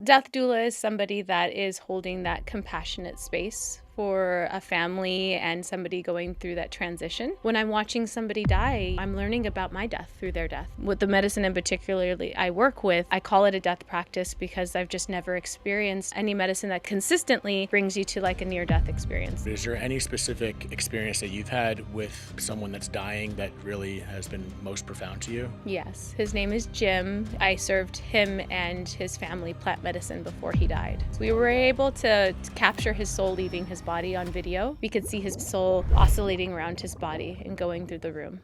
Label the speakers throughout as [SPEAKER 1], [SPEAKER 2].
[SPEAKER 1] death doula is somebody that is holding that compassionate space for a family and somebody going through that transition. When I'm watching somebody die, I'm learning about my death through their death. With the medicine in particularly I work with, I call it a death practice because I've just never experienced any medicine that consistently brings you to like a near-death experience.
[SPEAKER 2] Is there any specific experience that you've had with someone that's dying that really has been most profound to you?
[SPEAKER 1] Yes, his name is Jim. I served him and his family plant medicine before he died. We were able to capture his soul leaving his body on video. We could see his soul oscillating around his body and going through the room.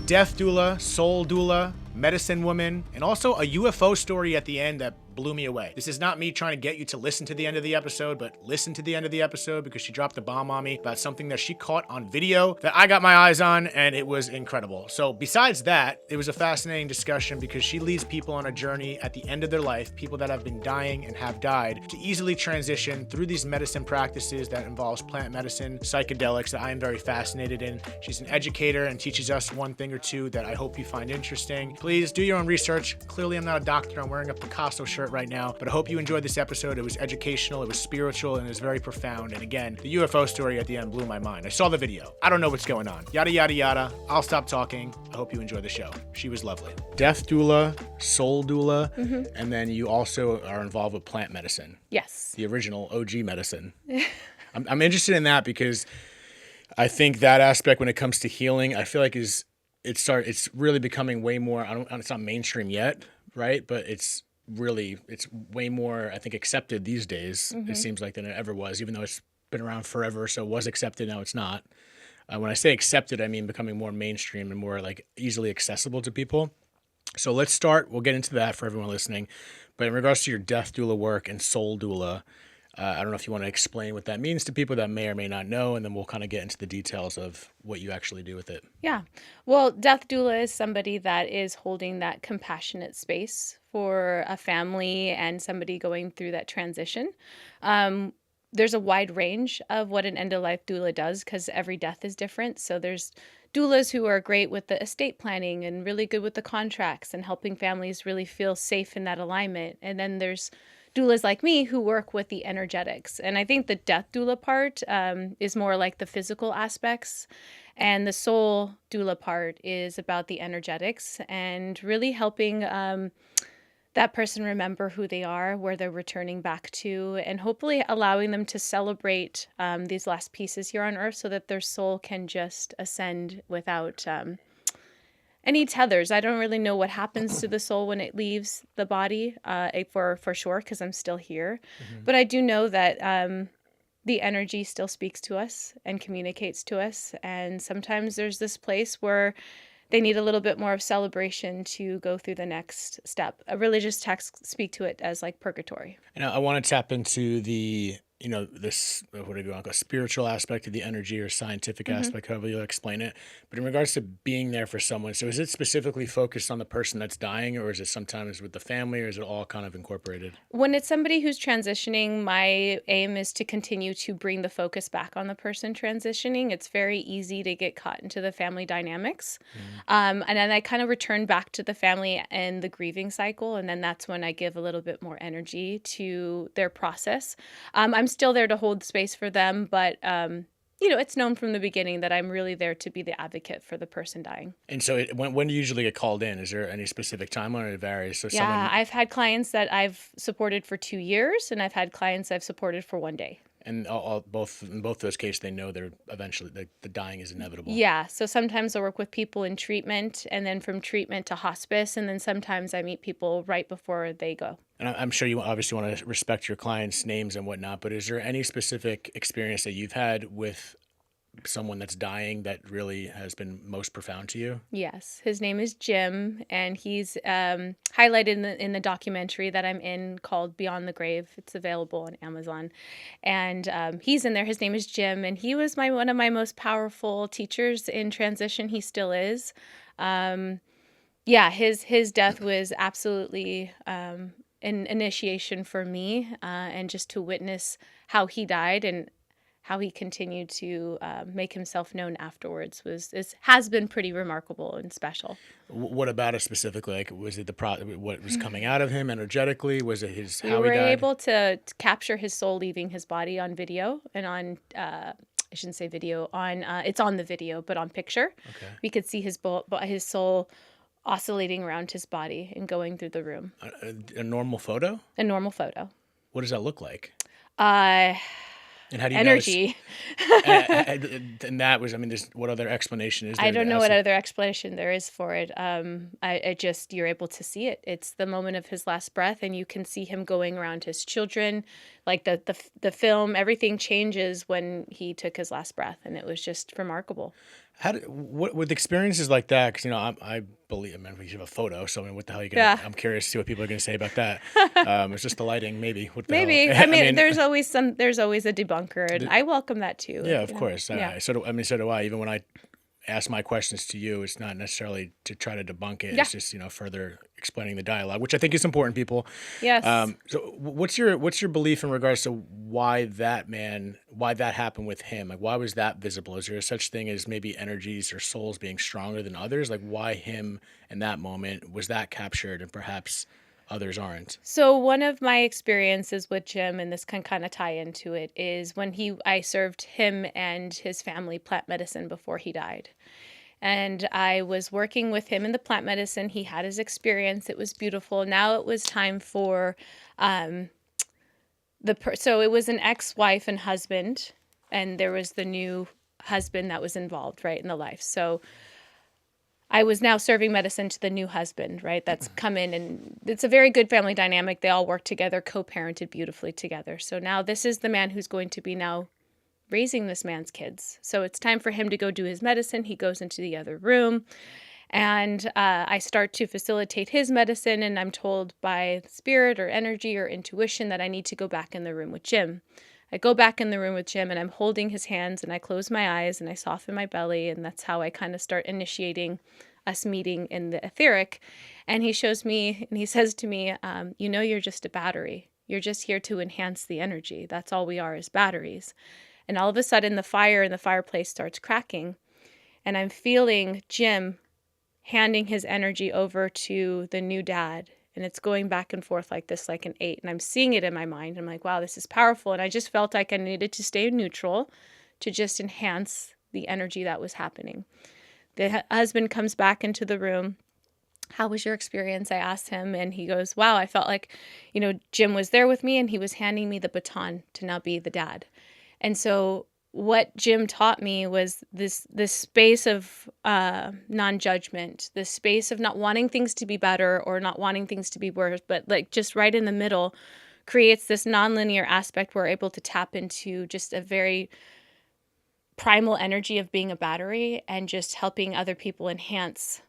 [SPEAKER 2] Death doula, soul doula, medicine woman, and also a UFO story at the end that blew me away. This is not me trying to get you to listen to the end of the episode, but listen to the end of the episode because she dropped a bomb on me about something that she caught on video that I got my eyes on, and it was incredible. So besides that, it was a fascinating discussion because she leads people on a journey at the end of their life, people that have been dying and have died, to easily transition through these medicine practices that involves plant medicine, psychedelics, that I am very fascinated in. She's an educator and teaches us one thing or two that I hope you find interesting. Please do your own research. Clearly, I'm not a doctor. I'm wearing a Picasso shirt right now, but I hope you enjoyed this episode. It was educational, it was spiritual, and it was very profound. And again, the UFO story at the end blew my mind. I saw the video. I don't know what's going on. Yada, yada, yada. I'll stop talking. I hope you enjoy the show. She was lovely. Death doula, soul doula, and then you also are involved with plant medicine.
[SPEAKER 1] Yes.
[SPEAKER 2] The original OG medicine. I'm interested in that because I think that aspect when it comes to healing, I feel like it's really becoming way more, it's not mainstream yet, right? But it's way more, I think, accepted these days, it seems like, than it ever was, even though it's been around forever, so it was accepted, now it's not. When I say accepted, I mean becoming more mainstream and more like easily accessible to people. So let's start, we'll get into that for everyone listening, but in regards to your death doula work and soul doula, I don't know if you want to explain what that means to people that may or may not know, and then we'll kind of get into the details of what you actually do with it.
[SPEAKER 1] Yeah. Well, death doula is somebody that is holding that compassionate space for a family and somebody going through that transition. There's a wide range of what an end-of-life doula does because every death is different. So there's doulas who are great with the estate planning and really good with the contracts and helping families really feel safe in that alignment. And then there's doulas like me who work with the energetics. And I think the death doula part is more like the physical aspects. And the soul doula part is about the energetics and really helping that person remember who they are, where they're returning back to, and hopefully allowing them to celebrate these last pieces here on Earth so that their soul can just ascend without any tethers. I don't really know what happens to the soul when it leaves the body for sure, because I'm still here. But I do know that the energy still speaks to us and communicates to us. And sometimes there's this place where they need a little bit more of celebration to go through the next step. A religious texts speak to it as like purgatory.
[SPEAKER 2] And I want to tap into the, this, what do you want to call, spiritual aspect of the energy or scientific aspect, however you explain it. But in regards to being there for someone, so is it specifically focused on the person that's dying, or is it sometimes with the family, or is it all kind of incorporated?
[SPEAKER 1] When it's somebody who's transitioning, my aim is to continue to bring the focus back on the person transitioning. It's very easy to get caught into the family dynamics. And then I kind of return back to the family and the grieving cycle. And then that's when I give a little bit more energy to their process. I'm still there to hold space for them, but it's known from the beginning that I'm really there to be the advocate for the person dying.
[SPEAKER 2] And so when do you usually get called in? Is there any specific timeline, or it varies? So
[SPEAKER 1] I've had clients that I've supported for 2 years, and I've had clients I've supported for 1 day.
[SPEAKER 2] And in both those cases, they know they're eventually, the dying is inevitable.
[SPEAKER 1] Yeah. So sometimes I work with people in treatment, and then from treatment to hospice. And then sometimes I meet people right before they go.
[SPEAKER 2] And I'm sure you obviously want to respect your clients' names and whatnot, but is there any specific experience that you've had with someone that's dying that really has been most profound to you?
[SPEAKER 1] Yes. His name is Jim, and he's highlighted in the documentary that I'm in called Beyond the Grave. It's available on Amazon. And he's in there. His name is Jim, and he was one of my most powerful teachers in transition. He still is. His death was absolutely an initiation for me, and just to witness how he died and how he continued to make himself known afterwards has been pretty remarkable and special.
[SPEAKER 2] What about it specifically? Like, was it what was coming out of him energetically? Was it
[SPEAKER 1] We
[SPEAKER 2] how he
[SPEAKER 1] were
[SPEAKER 2] died?
[SPEAKER 1] able to capture his soul leaving his body on video and on I shouldn't say video on it's on the video, but on picture.
[SPEAKER 2] Okay.
[SPEAKER 1] We could see his soul oscillating around his body and going through the room.
[SPEAKER 2] A normal photo?
[SPEAKER 1] A normal photo.
[SPEAKER 2] What does that look like?
[SPEAKER 1] Uh,
[SPEAKER 2] And how do you know?
[SPEAKER 1] Energy.
[SPEAKER 2] And that was, I mean, what other explanation is there?
[SPEAKER 1] I don't know what other explanation there is for it. You're able to see it. It's the moment of his last breath, and you can see him going around his children. Like the film, everything changes when he took his last breath, and it was just remarkable.
[SPEAKER 2] What with experiences like that? Because I believe, I mean, we have a photo, so I mean, what the hell are you gonna?
[SPEAKER 1] Yeah.
[SPEAKER 2] I'm curious to see what people are gonna say about that. It's just the lighting, maybe. What the
[SPEAKER 1] Maybe.
[SPEAKER 2] hell?
[SPEAKER 1] I mean, there's always a debunker, and I welcome that too.
[SPEAKER 2] Yeah, of course.
[SPEAKER 1] Yeah.
[SPEAKER 2] So do I. Even when I ask my questions to you, it's not necessarily to try to debunk it.
[SPEAKER 1] Yeah.
[SPEAKER 2] It's just further explaining the dialogue, which I think is important, people.
[SPEAKER 1] Yes.
[SPEAKER 2] So what's your belief in regards to why that happened with him? Like, why was that visible? Is there a such thing as maybe energies or souls being stronger than others? Like, why him in that moment was that captured and perhaps others aren't?
[SPEAKER 1] So one of my experiences with Jim, and this can kind of tie into it, is when I served him and his family plant medicine before he died. And I was working with him in the plant medicine. He had his experience. It was beautiful. Now it was time for so it was an ex-wife and husband, and there was the new husband that was involved, right, in the life. So I was now serving medicine to the new husband, right? That's come in, and it's a very good family dynamic. They all work together, co-parented beautifully together. So now this is the man who's going to be now raising this man's kids. So it's time for him to go do his medicine. He goes into the other room, and I start to facilitate his medicine, and I'm told by spirit or energy or intuition that I need to go back in the room with Jim. I go back in the room with Jim, and I'm holding his hands, and I close my eyes, and I soften my belly, and that's how I kind of start initiating us meeting in the etheric. And he shows me, and he says to me, you're just a battery. You're just here to enhance the energy. That's all we are, is batteries. And all of a sudden, the fire in the fireplace starts cracking, and I'm feeling Jim handing his energy over to the new dad. And it's going back and forth like this, like an 8. And I'm seeing it in my mind. I'm like, wow, this is powerful. And I just felt like I needed to stay neutral to just enhance the energy that was happening. The husband comes back into the room. How was your experience? I asked him, and he goes, wow, I felt like, Jim was there with me, and he was handing me the baton to now be the dad. And so what Jim taught me was this space of non-judgment, this space of not wanting things to be better or not wanting things to be worse, but like just right in the middle creates this nonlinear aspect where we're able to tap into just a very primal energy of being a battery and just helping other people enhance.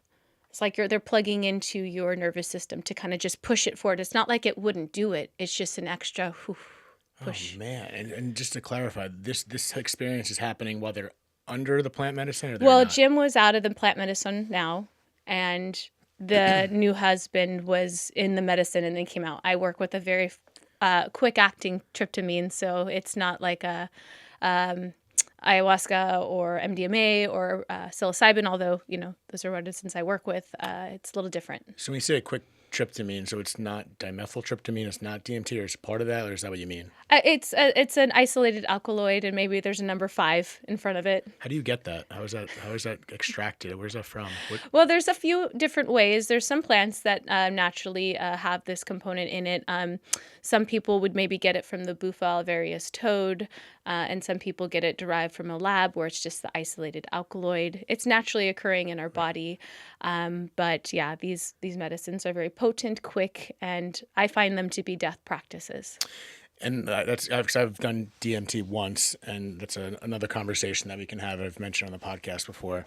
[SPEAKER 1] It's like they're plugging into your nervous system to kind of just push it forward. It's not like it wouldn't do it. It's just an extra push.
[SPEAKER 2] Oh man! And just to clarify, this experience is happening while they're under the plant medicine, or they're not?
[SPEAKER 1] Jim was out of the plant medicine now, and the new husband was in the medicine and then came out. I work with a very quick acting tryptamine, so it's not like a ayahuasca or MDMA or psilocybin, although those are medicines I work with. It's a little different.
[SPEAKER 2] So when you say a quick tryptamine, so it's not dimethyltryptamine, it's not DMT, or it's part of that, or is that what you mean?
[SPEAKER 1] It's an isolated alkaloid, and maybe there's a number 5 in front of it.
[SPEAKER 2] How do you get that? How is that extracted? Where's that from?
[SPEAKER 1] Well, there's a few different ways. There's some plants that naturally have this component in it. Some people would maybe get it from the Buffa alvarius toad, and some people get it derived from a lab where it's just the isolated alkaloid. It's naturally occurring in our body. But yeah, these medicines are very potent, quick, and I find them to be death practices.
[SPEAKER 2] And that's because I've done DMT once, and that's another conversation that we can have. I've mentioned on the podcast before.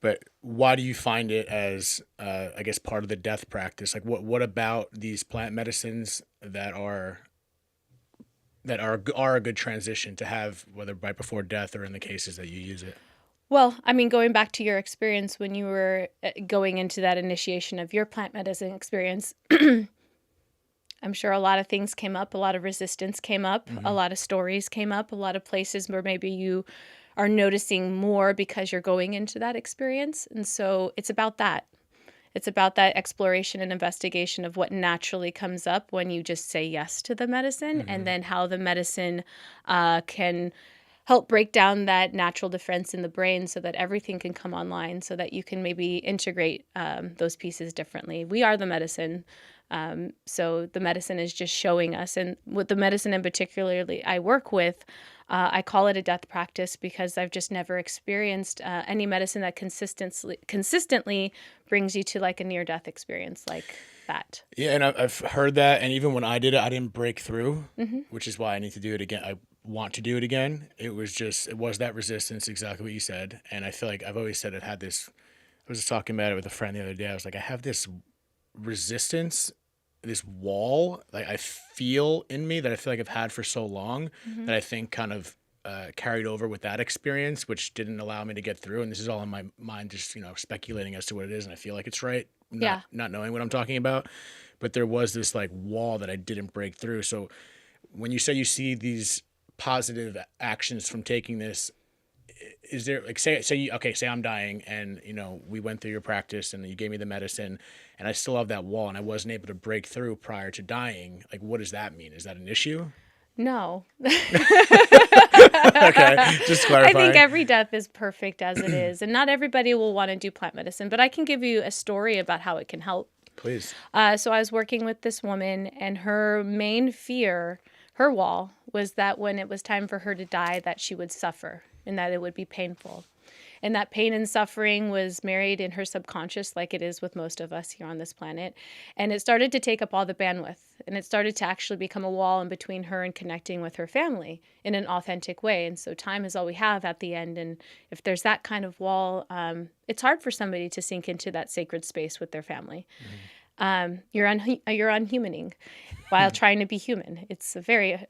[SPEAKER 2] But why do you find it as, I guess, part of the death practice? Like, what about these plant medicines that are a good transition to have, whether right before death or in the cases that you use it?
[SPEAKER 1] Well, I mean, going back to your experience when you were going into that initiation of your plant medicine experience, I'm sure a lot of things came up, a lot of resistance came up, a lot of stories came up, a lot of places where maybe you are noticing more because you're going into that experience. And so it's about that. It's about that exploration and investigation of what naturally comes up when you just say yes to the medicine, and then how the medicine can help break down that natural defense in the brain so that everything can come online, so that you can maybe integrate those pieces differently. We are the medicine. So the medicine is just showing us. And with the medicine in particularly I work with, I call it a death practice because I've just never experienced any medicine that consistently brings you to like a near-death experience like that.
[SPEAKER 2] Yeah, and I've heard that, and even when I did it, I didn't break through, which is why I need to do it again. I want to do it again. It was that resistance, exactly what you said, and I feel like I've always said I've had this. I was just talking about it with a friend the other day. I was like, I have this resistance, this wall, like I feel in me that I feel like I've had for so long that I think kind of carried over with that experience, which didn't allow me to get through. And this is all in my mind, just speculating as to what it is, and I feel like it's right, not knowing what I'm talking about. But there was this like wall that I didn't break through. So when you say you see these positive actions from taking this, is there like say I'm dying and we went through your practice and you gave me the medicine and I still have that wall and I wasn't able to break through prior to dying, like what does that mean? Is that an issue?
[SPEAKER 1] No.
[SPEAKER 2] Okay, just clarifying.
[SPEAKER 1] I think every death is perfect as it is, and not everybody will want to do plant medicine, but I can give you a story about how it can help.
[SPEAKER 2] Please.
[SPEAKER 1] So I was working with this woman, and her main fear, her wall, was that when it was time for her to die, that she would suffer and that it would be painful. And that pain and suffering was married in her subconscious, like it is with most of us here on this planet. And it started to take up all the bandwidth. And it started to actually become a wall in between her and connecting with her family in an authentic way. And so time is all we have at the end. And if there's that kind of wall, it's hard for somebody to sink into that sacred space with their family. You're unhumaning while trying to be human. It's a very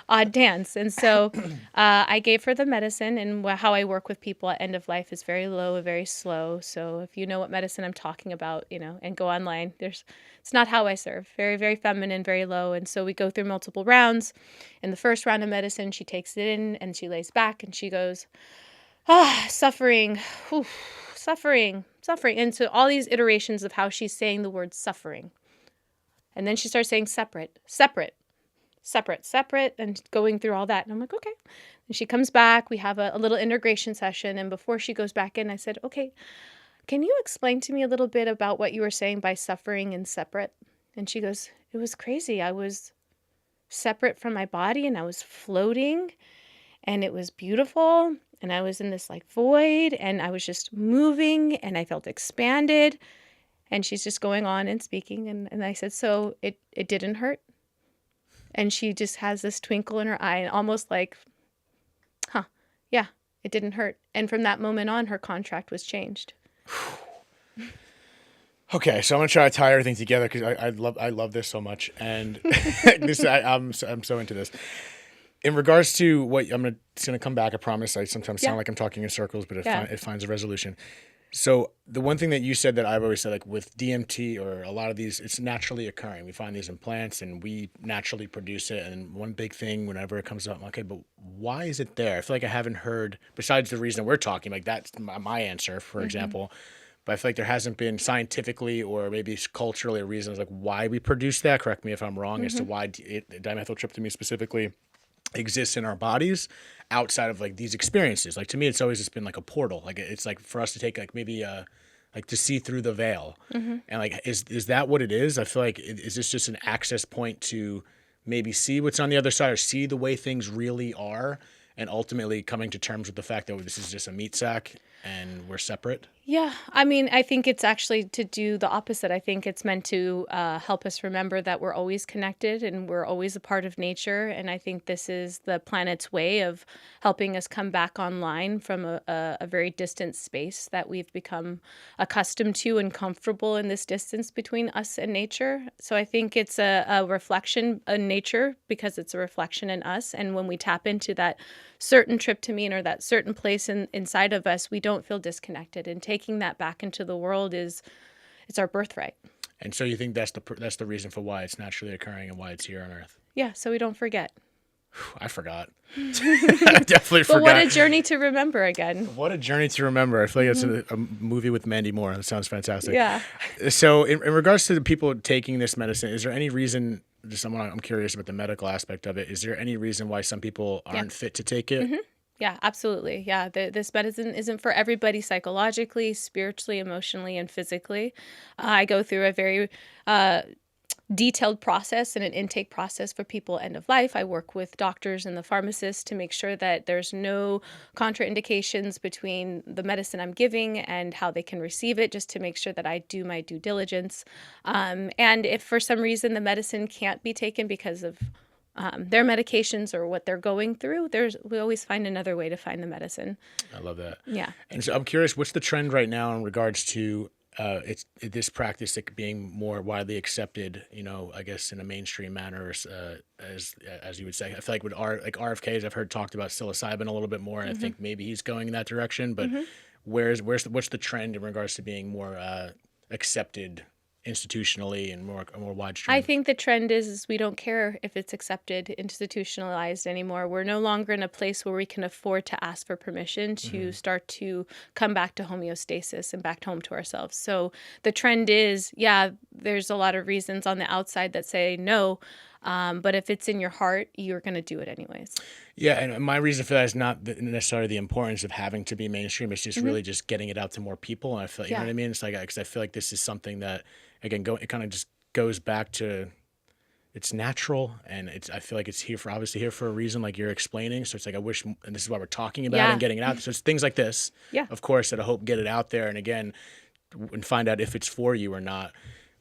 [SPEAKER 1] odd dance. And so I gave her the medicine, and how I work with people at end of life is very low and very slow. So if you know what medicine I'm talking about, and go online, it's not how I serve. Very, very feminine, very low. And so we go through multiple rounds. In the first round of medicine, she takes it in and she lays back and she goes, suffering, whew, suffering. And so all these iterations of how she's saying the word suffering. And then she starts saying separate, and going through all that. And I'm like, okay. And she comes back. We have a little integration session. And before she goes back in, I said, okay, can you explain to me a little bit about what you were saying by suffering and separate? And she goes, it was crazy. I was separate from my body and I was floating and it was beautiful. And I was in this like void and I was just moving and I felt expanded. And she's just going on and speaking. And I said, so it didn't hurt? And she just has this twinkle in her eye and almost like, yeah, it didn't hurt. And from that moment on, her contract was changed.
[SPEAKER 2] Okay, so I'm gonna try to tie everything together because I love this so much, and I'm so into this. In regards to what it's gonna come back. I promise. I sometimes sound like I'm talking in circles, but it finds a resolution. So the one thing that you said that I've always said, like with DMT or a lot of these, it's naturally occurring. We find these in plants and we naturally produce it. And one big thing whenever it comes up, I'm like, okay, but why is it there? I feel like I haven't heard, besides the reason we're talking, like that's my answer, for example. But I feel like there hasn't been scientifically or maybe culturally reasons like why we produce that. Correct me if I'm wrong as to why dimethyltryptamine specifically exists in our bodies outside of like these experiences. Like to me, it's always just been like a portal. Like it's like for us to take like maybe like to see through the veil. And like is that what it is? I feel like is this just an access point to maybe see what's on the other side or see the way things really are, and ultimately coming to terms with the fact that this is just a meat sack and we're separate?
[SPEAKER 1] Yeah, I mean, I think it's actually to do the opposite. I think it's meant to help us remember that we're always connected and we're always a part of nature. And I think this is the planet's way of helping us come back online from a very distant space that we've become accustomed to and comfortable in this distance between us and nature. So I think it's a reflection in nature because it's a reflection in us. And when we tap into that certain tryptamine or that certain place inside of us, we don't feel disconnected. And taking that back into the world it's our birthright.
[SPEAKER 2] And so you think that's the reason for why it's naturally occurring and why it's here on Earth?
[SPEAKER 1] Yeah, so we don't forget.
[SPEAKER 2] I forgot. I definitely
[SPEAKER 1] But
[SPEAKER 2] forgot.
[SPEAKER 1] what a journey to remember again.
[SPEAKER 2] What a journey to remember. I feel like it's a movie with Mandy Moore. That sounds fantastic.
[SPEAKER 1] Yeah.
[SPEAKER 2] So in regards to the people taking this medicine, is there any reason, I'm curious about the medical aspect of it, is there any reason why some people aren't fit to take it?
[SPEAKER 1] Yeah, absolutely. Yeah, this medicine isn't for everybody psychologically, spiritually, emotionally, and physically. I go through a very detailed process and an intake process for people end of life. I work with doctors and the pharmacists to make sure that there's no contraindications between the medicine I'm giving and how they can receive it, just to make sure that I do my due diligence. And if for some reason the medicine can't be taken because of their medications or what they're going through, we always find another way to find the medicine.
[SPEAKER 2] I love that.
[SPEAKER 1] Yeah.
[SPEAKER 2] And so I'm curious, what's the trend right now in regards to this practice being more widely accepted, I guess in a mainstream manner, as you would say. I feel like with RFKs, I've heard talked about psilocybin a little bit more, and I think maybe he's going in that direction. But what's the trend in regards to being more accepted institutionally and more widespread?
[SPEAKER 1] I think the trend is we don't care if it's accepted, institutionalized anymore. We're no longer in a place where we can afford to ask for permission to start to come back to homeostasis and back home to ourselves. So the trend is, yeah, there's a lot of reasons on the outside that say no, but if it's in your heart, you're going to do it anyways.
[SPEAKER 2] Yeah, and my reason for that is not necessarily the importance of having to be mainstream. It's just really just getting it out to more people. And I feel, you know what I mean? It's like, because I feel like this is something that, again, it kind of just goes back to it's natural, and I feel like it's obviously here for a reason, like you're explaining. So it's like, I wish, and this is why we're talking about it and getting it out. So it's things like this, of course, that I hope get it out there. And again, and find out if it's for you or not.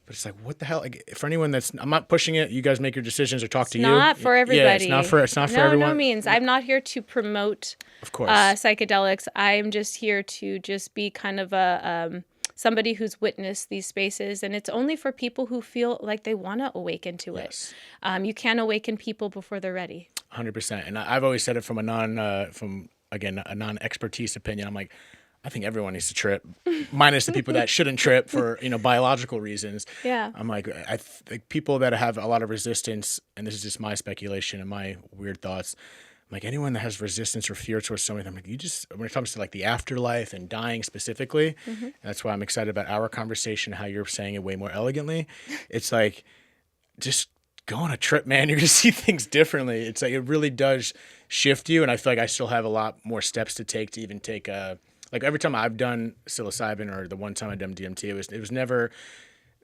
[SPEAKER 2] But it's like, what the hell? Like, for anyone I'm not pushing it. You guys make your decisions or talk to you.
[SPEAKER 1] It's not for everybody.
[SPEAKER 2] Yeah, it's not for everyone.
[SPEAKER 1] No means. I'm not here to promote,
[SPEAKER 2] of course,
[SPEAKER 1] psychedelics. I'm just here to just be kind of a somebody who's witnessed these spaces, and it's only for people who feel like they want to awaken to it. You can't awaken people before they're ready.
[SPEAKER 2] 100%. And I've always said it from a non-expertise opinion. I'm like, I think everyone needs to trip, minus the people that shouldn't trip for biological reasons.
[SPEAKER 1] Yeah.
[SPEAKER 2] I'm like, I think people that have a lot of resistance, and this is just my speculation and my weird thoughts. I'm like, anyone that has resistance or fear towards something, I'm like, when it comes to like the afterlife and dying specifically, and that's why I'm excited about our conversation, how you're saying it way more elegantly. It's like, just go on a trip, man. You're going to see things differently. It's like, it really does shift you. And I feel like I still have a lot more steps to take to even take like every time I've done psilocybin, or the one time I've done DMT, it was never,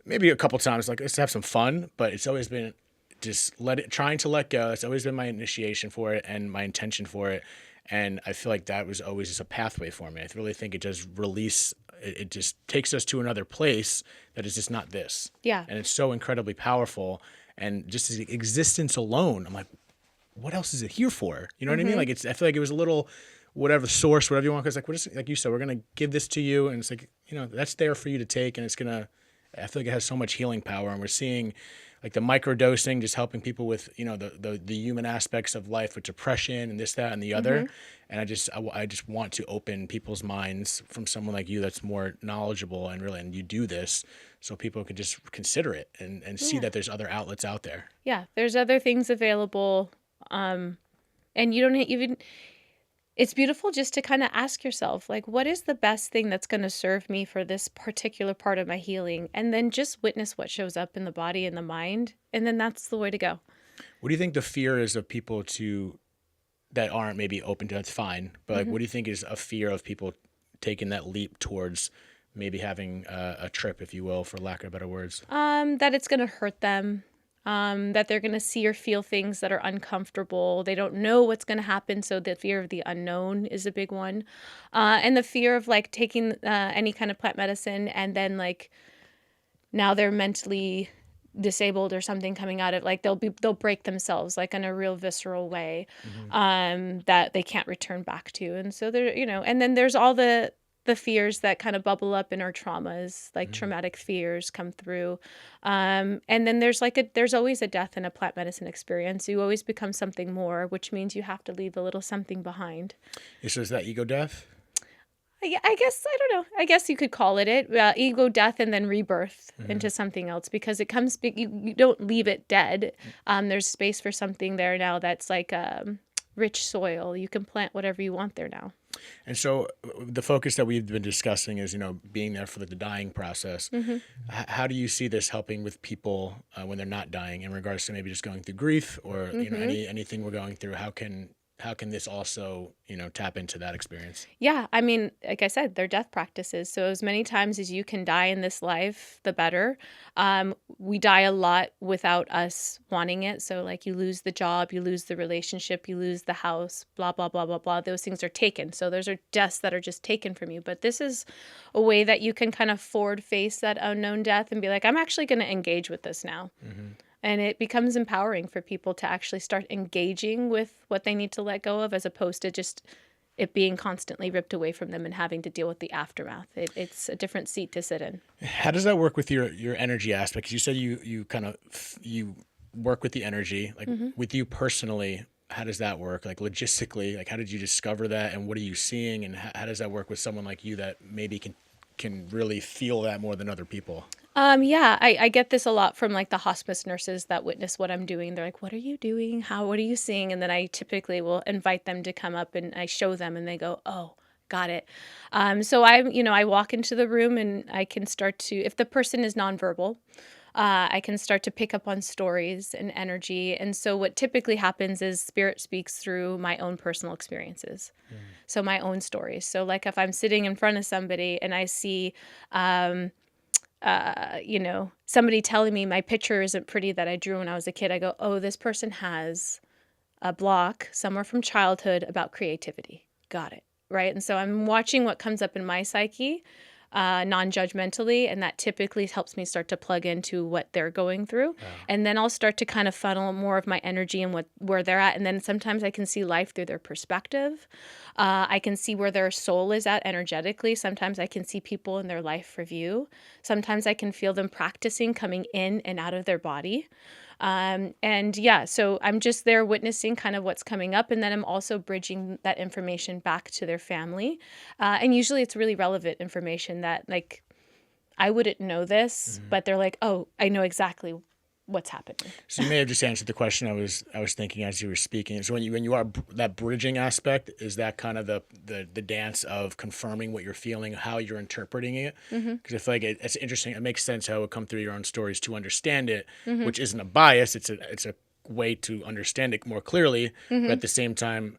[SPEAKER 2] maybe a couple times, like, let's have some fun, but it's always been just trying to let go. It's always been my initiation for it and my intention for it. And I feel like that was always just a pathway for me. I really think it does release, it just takes us to another place that is just not this.
[SPEAKER 1] Yeah.
[SPEAKER 2] And it's so incredibly powerful. And just the existence alone, I'm like, what else is it here for? You know what I mean? Like, I feel like it was a little, whatever source, whatever you want, because like you said, we're going to give this to you, and it's like, that's there for you to take, and I feel like it has so much healing power, and we're seeing like the microdosing just helping people with, the human aspects of life with depression and this, that, and the other. And I just want to open people's minds from someone like you that's more knowledgeable and you do this so people can just consider it and see that there's other outlets out there.
[SPEAKER 1] Yeah, there's other things available. And you don't even, it's beautiful just to kind of ask yourself, like, what is the best thing that's going to serve me for this particular part of my healing? And then just witness what shows up in the body and the mind. And then that's the way to go.
[SPEAKER 2] What do you think the fear is of people that aren't maybe open to, that's fine. But like, what do you think is a fear of people taking that leap towards maybe having a trip, if you will, for lack of better words?
[SPEAKER 1] That it's going to hurt them. That they're going to see or feel things that are uncomfortable. They don't know what's going to happen. So the fear of the unknown is a big one. And the fear of like taking any kind of plant medicine and then like now they're mentally disabled or something coming out of, like, they'll break themselves like in a real visceral way that they can't return back to. And so they're, and then there's all the fears that kind of bubble up in our traumas, like traumatic fears come through. And then there's always a death in a plant medicine experience. You always become something more, which means you have to leave a little something behind.
[SPEAKER 2] So is that ego death?
[SPEAKER 1] I guess, I don't know. I guess you could call it ego death and then rebirth
[SPEAKER 2] Mm-hmm.
[SPEAKER 1] into something else, because it comes, you don't leave it dead. There's space for something there now that's like rich soil. You can plant whatever you want there now.
[SPEAKER 2] And so the focus that we've been discussing is, being there for the dying process.
[SPEAKER 1] Hmm.
[SPEAKER 2] How do you see this helping with people when they're not dying, in regards to maybe just going through grief, or
[SPEAKER 1] Hmm.
[SPEAKER 2] anything we're going through? How can this also tap into that experience?
[SPEAKER 1] Yeah, I mean, like I said, they're death practices. So as many times as you can die in this life, the better. We die a lot without us wanting it. So like you lose the job, you lose the relationship, you lose the house, blah, blah, blah, blah, blah. Those things are taken. So those are deaths that are just taken from you. But this is a way that you can kind of forward face that unknown death and be like, I'm actually going to engage with this now.
[SPEAKER 2] Mm-hmm.
[SPEAKER 1] And it becomes empowering for people to actually start engaging with what they need to let go of, as opposed to just it being constantly ripped away from them and having to deal with the aftermath. It's a different seat to sit in.
[SPEAKER 2] How does that work with your energy aspect? 'Cause you said you kind of you work with the energy, like
[SPEAKER 1] Hmm.
[SPEAKER 2] with you personally. How does that work? Like logistically, like how did you discover that, and what are you seeing, and how does that work with someone like you that maybe can really feel that more than other people?
[SPEAKER 1] Yeah, I get this a lot from like the hospice nurses that witness what I'm doing. They're like, "What are you doing? What are you seeing?" And then I typically will invite them to come up and I show them, and they go, "Oh, got it." So I walk into the room and I can start to, if the person is nonverbal, I can start to pick up on stories and energy. And so what typically happens is spirit speaks through my own personal experiences. So my own stories. So like if I'm sitting in front of somebody and I see, somebody telling me my picture isn't pretty that I drew when I was a kid, I go, oh, this person has a block somewhere from childhood about creativity. Got it. Right. And so I'm watching what comes up in my psyche, non-judgmentally, and that typically helps me start to plug into what they're going through.
[SPEAKER 2] Wow.
[SPEAKER 1] And then I'll start to kind of funnel more of my energy and where they're at. And then sometimes I can see life through their perspective. I can see where their soul is at energetically. Sometimes I can see people in their life review. Sometimes I can feel them practicing coming in and out of their body. And yeah, so I'm just there witnessing kind of what's coming up. And then I'm also bridging that information back to their family. And usually it's really relevant information that, like, I wouldn't know this,
[SPEAKER 2] Mm-hmm.
[SPEAKER 1] but they're like, oh, I know exactly what's happening.
[SPEAKER 2] So you may have just answered the question I was thinking as you were speaking. So when you are that bridging aspect, is that kind of the dance of confirming what you're feeling, how you're interpreting it?
[SPEAKER 1] Mm-hmm.
[SPEAKER 2] Because I feel like it's interesting. It makes sense how it would come through your own stories to understand it,
[SPEAKER 1] Mm-hmm.
[SPEAKER 2] which isn't a bias. It's a way to understand it more clearly. But
[SPEAKER 1] Mm-hmm.
[SPEAKER 2] at the same time,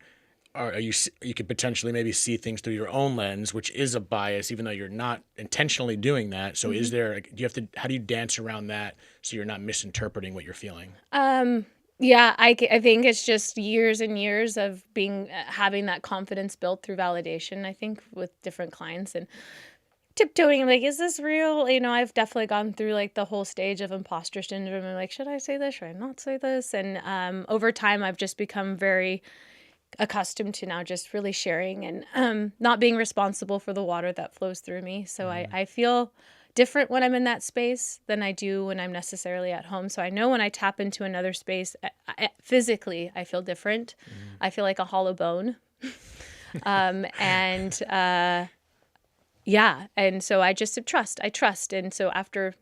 [SPEAKER 2] you could potentially maybe see things through your own lens, which is a bias, even though you're not intentionally doing that. So
[SPEAKER 1] Mm-hmm.
[SPEAKER 2] is there, like, how do you dance around that so you're not misinterpreting what you're feeling?
[SPEAKER 1] Yeah, I think it's just years and years of having that confidence built through validation, I think, with different clients, and tiptoeing, like, is this real? I've definitely gone through like the whole stage of imposter syndrome and like, should I say this? Should I not say this? And over time, I've just become very accustomed to now just really sharing and not being responsible for the water that flows through me. So I feel different when I'm in that space than I do when I'm necessarily at home. So I know when I tap into another space, physically, I feel different.
[SPEAKER 2] Mm-hmm.
[SPEAKER 1] I feel like a hollow bone. And yeah. And so I just trust. I trust. And so after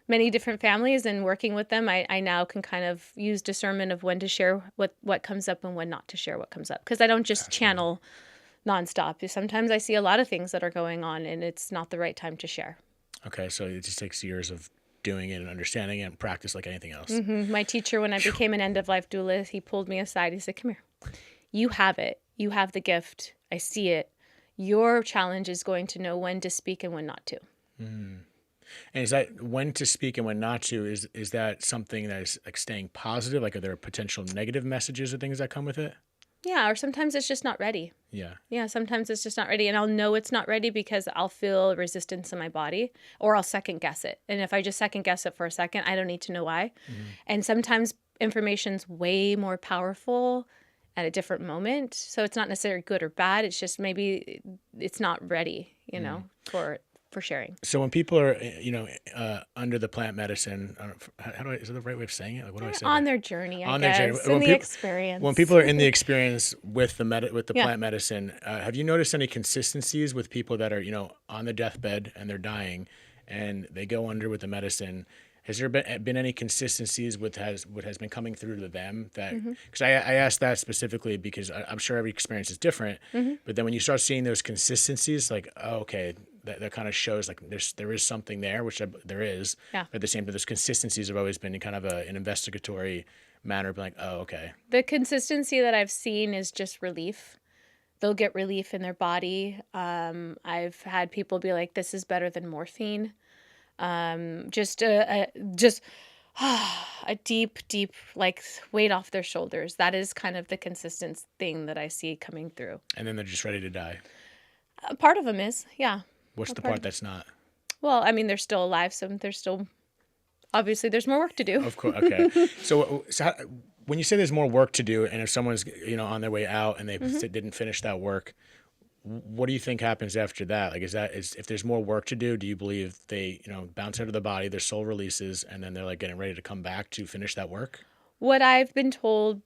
[SPEAKER 1] many different families and working with them, I now can kind of use discernment of when to share what comes up and when not to share what comes up. Because I don't just
[SPEAKER 2] Absolutely.
[SPEAKER 1] channel nonstop. Sometimes I see a lot of things that are going on and it's not the right time to share.
[SPEAKER 2] Okay, so it just takes years of doing it and understanding it and practice like anything else.
[SPEAKER 1] My teacher, when I became an end-of-life doula, he pulled me aside. He said, come here. You have it. You have the gift. I see it. Your challenge is going to know when to speak and when not to.
[SPEAKER 2] Mm. And is that when to speak and when not to? Is that something that is like staying positive? Like, are there potential negative messages or things that come with it?
[SPEAKER 1] Yeah, or sometimes it's just not ready.
[SPEAKER 2] Yeah.
[SPEAKER 1] Yeah, sometimes it's just not ready. And I'll know it's not ready because I'll feel resistance in my body or I'll second guess it. And if I just second guess it for a second, I don't need to know why.
[SPEAKER 2] Mm-hmm.
[SPEAKER 1] And sometimes information's way more powerful at a different moment. So it's not necessarily good or bad. It's just maybe it's not ready, for for sharing.
[SPEAKER 2] So when people are, under the plant medicine, how do I, is that the right way of saying it? Like, what do I
[SPEAKER 1] They're
[SPEAKER 2] say?
[SPEAKER 1] on
[SPEAKER 2] There?
[SPEAKER 1] their journey, I
[SPEAKER 2] On their journey.
[SPEAKER 1] guess, in the
[SPEAKER 2] When
[SPEAKER 1] experience.
[SPEAKER 2] people are in the experience with the
[SPEAKER 1] Yeah.
[SPEAKER 2] plant medicine, have you noticed any consistencies with people that are, on the deathbed and they're dying, and they go under with the medicine? Has there been any consistencies with what has been coming through to them? That because I asked that specifically because I'm sure every experience is different, but then when you start seeing those consistencies, like, oh, okay, that kind of shows like there is something there, which there is.
[SPEAKER 1] Yeah.
[SPEAKER 2] But at the same time, those consistencies have always been in kind of an investigatory manner, like, oh, okay.
[SPEAKER 1] The consistency that I've seen is just relief. They'll get relief in their body. I've had people be like, "This is better than morphine." Just a deep, deep like weight off their shoulders. That is kind of the consistent thing that I see coming through.
[SPEAKER 2] And then they're just ready to die.
[SPEAKER 1] Part of them is, yeah.
[SPEAKER 2] What's the
[SPEAKER 1] part
[SPEAKER 2] part
[SPEAKER 1] of-
[SPEAKER 2] that's not?
[SPEAKER 1] Well, I mean, they're still alive, so there's still obviously there's more work to do.
[SPEAKER 2] Of course. Okay. So when you say there's more work to do, and if someone's on their way out and they didn't finish that work, what do you think happens after that? Like, if there's more work to do, do you believe they bounce out of the body, their soul releases, and then they're like getting ready to come back to finish that work?
[SPEAKER 1] What I've been told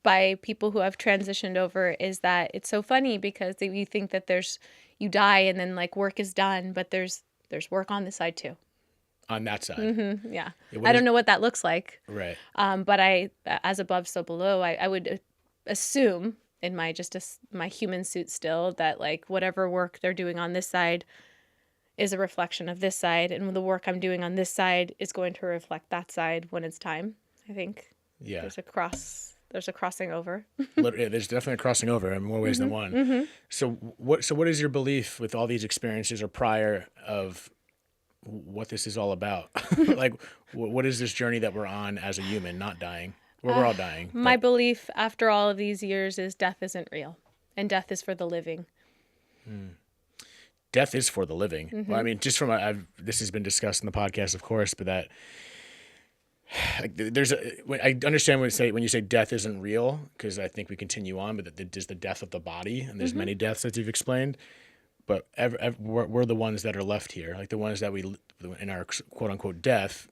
[SPEAKER 1] by people who have transitioned over is that it's so funny because you think that you die and then like work is done, but there's work on the side too.
[SPEAKER 2] On that side.
[SPEAKER 1] Yeah. I don't know what that looks like.
[SPEAKER 2] Right.
[SPEAKER 1] But as above, so below, I would assume in my human suit still that like whatever work they're doing on this side is a reflection of this side. And the work I'm doing on this side is going to reflect that side when it's time. I think there's a crossing over.
[SPEAKER 2] There's definitely a crossing over in more ways than one. So what is your belief with all these experiences or prior of what this is all about? Like, what is this journey that we're on as a human, not dying? We're all dying.
[SPEAKER 1] My belief after all of these years is death isn't real and death is for the living.
[SPEAKER 2] Death is for the living. Well, I mean, just this has been discussed in the podcast, of course, but that I understand when you say death isn't real, because I think we continue on, but there's the death of the body, and there's many deaths that you've explained. But we're the ones that are left here, like the ones that in our quote unquote death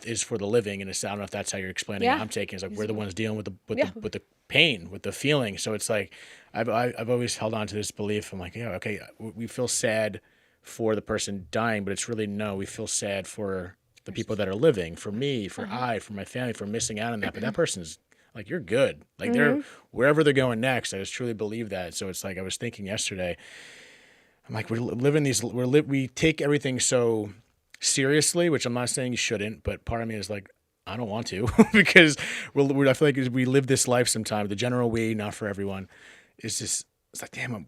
[SPEAKER 2] is for the living. And I don't know if that's how you're explaining it. I'm taking it's like we're the ones dealing with the pain, with the feeling. So it's like I've always held on to this belief. I'm like, yeah, okay, we feel sad for the person dying, but it's really we feel sad for the people that are living, for me, for for my family, for missing out on that. But that person's like, you're good. Like they're wherever they're going next. I just truly believe that. So it's like I was thinking yesterday. I'm like, we take everything so seriously, which I'm not saying you shouldn't, but part of me is like, I don't want to because I feel like we live this life sometimes. The general we, not for everyone, is just, it's like, damn,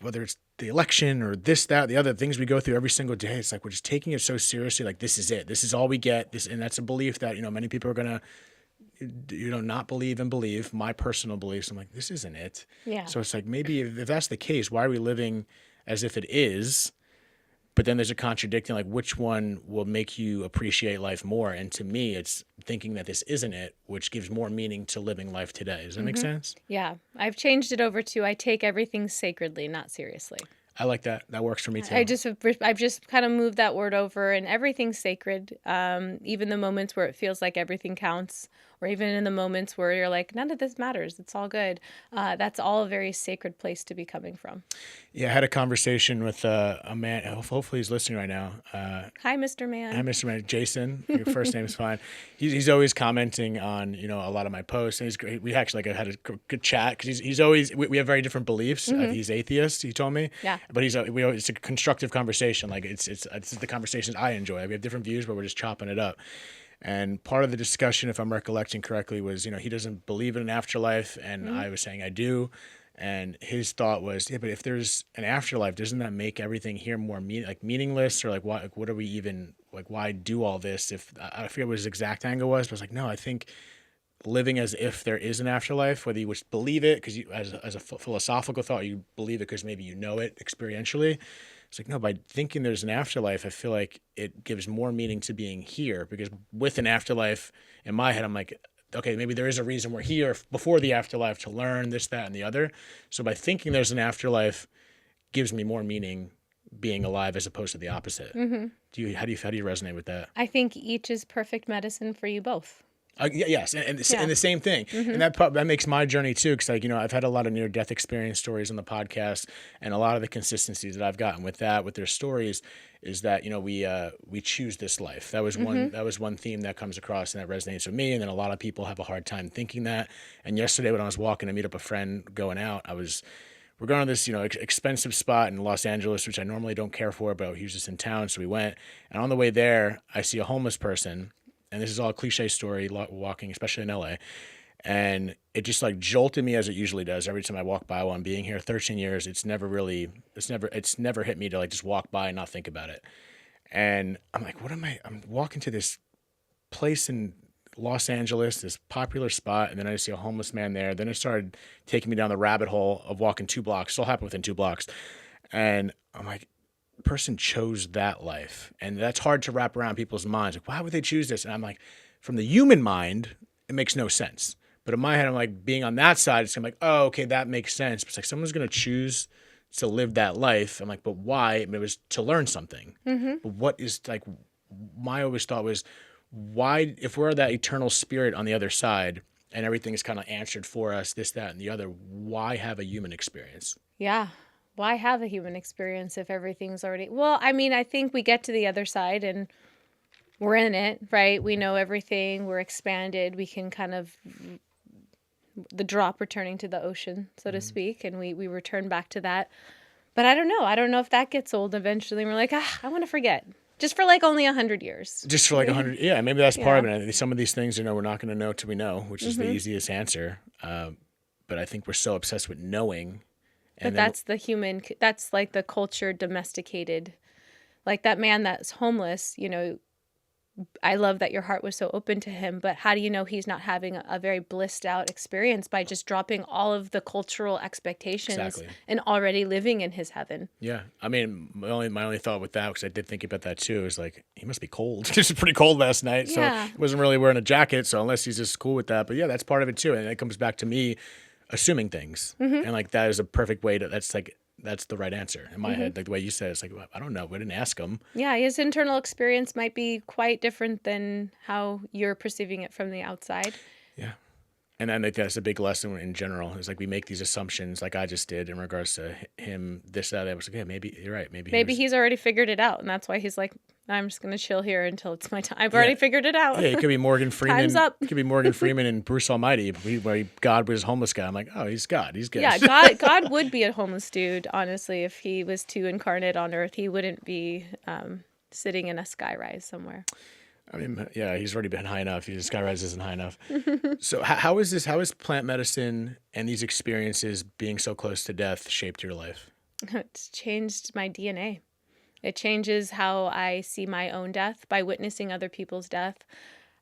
[SPEAKER 2] whether it's the election or this, that, the other things we go through every single day, it's like we're just taking it so seriously. Like, this is it. This is all we get. And that's a belief that, many people are going to, not believe and believe. My personal beliefs, I'm like, this isn't it.
[SPEAKER 1] Yeah.
[SPEAKER 2] So it's like, maybe if that's the case, why are we living as if it is? But then there's a contradicting, like, which one will make you appreciate life more? And to me, it's thinking that this isn't it, which gives more meaning to living life today. Does that make sense?
[SPEAKER 1] Yeah. I've changed it over to I take everything sacredly, not seriously.
[SPEAKER 2] I like that. That works for me too.
[SPEAKER 1] I've just kind of moved that word over, and everything's sacred. Even the moments where it feels like everything counts, or even in the moments where you're like, none of this matters. It's all good. That's all a very sacred place to be coming from.
[SPEAKER 2] Yeah, I had a conversation with a man. Hopefully he's listening right now.
[SPEAKER 1] Hi, Mr. Man.
[SPEAKER 2] Hi, Mr. Man. Jason. Your first name is fine. He's always commenting on a lot of my posts, and he's great. We actually had a good chat because he's always we have very different beliefs. He's atheist. He told me.
[SPEAKER 1] Yeah.
[SPEAKER 2] But it's a constructive conversation. Like it's the conversations I enjoy. We have different views, but we're just chopping it up. And part of the discussion, if I'm recollecting correctly, was he doesn't believe in an afterlife, and I was saying I do. And his thought was, yeah, but if there's an afterlife, doesn't that make everything here more meaningless? Or like, what are we even like? Why do all this? If I forget what his exact angle was, but I was like, no, I think living as if there is an afterlife, whether you would believe it because you, as a philosophical thought, you believe it because maybe you know it experientially. It's like, no, by thinking there's an afterlife, I feel like it gives more meaning to being here, because with an afterlife in my head, I'm like, okay, maybe there is a reason we're here before the afterlife to learn this, that, and the other. So by thinking there's an afterlife gives me more meaning being alive as opposed to the opposite. How do you resonate with that?
[SPEAKER 1] I think each is perfect medicine for you both.
[SPEAKER 2] Yes, and the same thing, and that makes my journey too. Because I've had a lot of near death experience stories on the podcast, and a lot of the consistencies that I've gotten with their stories, is that we choose this life. That was one theme that comes across and that resonates with me. And then a lot of people have a hard time thinking that. And yesterday when I was walking to meet up a friend going out, we're going to this expensive spot in Los Angeles, which I normally don't care for, but he was just in town, so we went. And on the way there, I see a homeless person. And this is all a cliche story, walking, especially in LA. And it just like jolted me as it usually does every time I walk by while I'm being here. 13 years, it's never hit me to like just walk by and not think about it. And I'm like, I'm walking to this place in Los Angeles, this popular spot, and then I see a homeless man there. Then it started taking me down the rabbit hole of walking 2 blocks. Still happened within 2 blocks. And I'm like, person chose that life, and that's hard to wrap around people's minds. Like, why would they choose this? And I'm like, from the human mind, it makes no sense. But in my head, I'm like, being on that side, I'm like, oh, okay, that makes sense. But it's like someone's gonna choose to live that life. I'm like, but why? I mean, it was to learn something. But what is like? My always thought was, why, if we're that eternal spirit on the other side, and everything is kind of answered for us, this, that, and the other, why have a human experience?
[SPEAKER 1] Yeah. Why have a human experience if everything's already... Well, I mean, I think we get to the other side and we're in it, right? We know everything. We're expanded. We can kind of... the drop returning to the ocean, so to speak, and we return back to that. But I don't know. I don't know if that gets old eventually. We're like, I want to forget. Just for like only 100 years.
[SPEAKER 2] Just for like 100... Yeah, maybe that's part of it. Some of these things, we're not going to know till we know, which is the easiest answer. But I think we're so obsessed with knowing...
[SPEAKER 1] But that's that's like the culture domesticated. Like that man that's homeless, I love that your heart was so open to him, but how do you know he's not having a very blissed out experience by just dropping all of the cultural expectations and already living in his heaven?
[SPEAKER 2] Yeah. I mean, my only thought with that, because I did think about that too, is like, he must be cold. It was pretty cold last night, so he wasn't really wearing a jacket, so unless he's just cool with that. But yeah, that's part of it too. And it comes back to me assuming things, and like that is a perfect way to. That's the right answer in my head. Like the way you said, it's like, well, I don't know. We didn't ask him.
[SPEAKER 1] Yeah, his internal experience might be quite different than how you're perceiving it from the outside.
[SPEAKER 2] Yeah, and I think that's a big lesson in general. It's like we make these assumptions, like I just did, in regards to him. This, that. I was like, yeah, maybe you're right. Maybe
[SPEAKER 1] he's already figured it out, and that's why he's like, I'm just gonna chill here until it's my time. I've already figured it out.
[SPEAKER 2] Yeah, it could be Morgan Freeman.
[SPEAKER 1] Time's up.
[SPEAKER 2] It could be Morgan Freeman and Bruce Almighty. Where God was a homeless guy. I'm like, oh, he's God. He's good.
[SPEAKER 1] Yeah, God would be a homeless dude. Honestly, if he was too incarnate on Earth, he wouldn't be sitting in a skyrise somewhere.
[SPEAKER 2] I mean, yeah, he's already been high enough. His skyrise isn't high enough. So how is plant medicine and these experiences being so close to death shaped your life?
[SPEAKER 1] It's changed my DNA. It changes how I see my own death. By witnessing other people's death,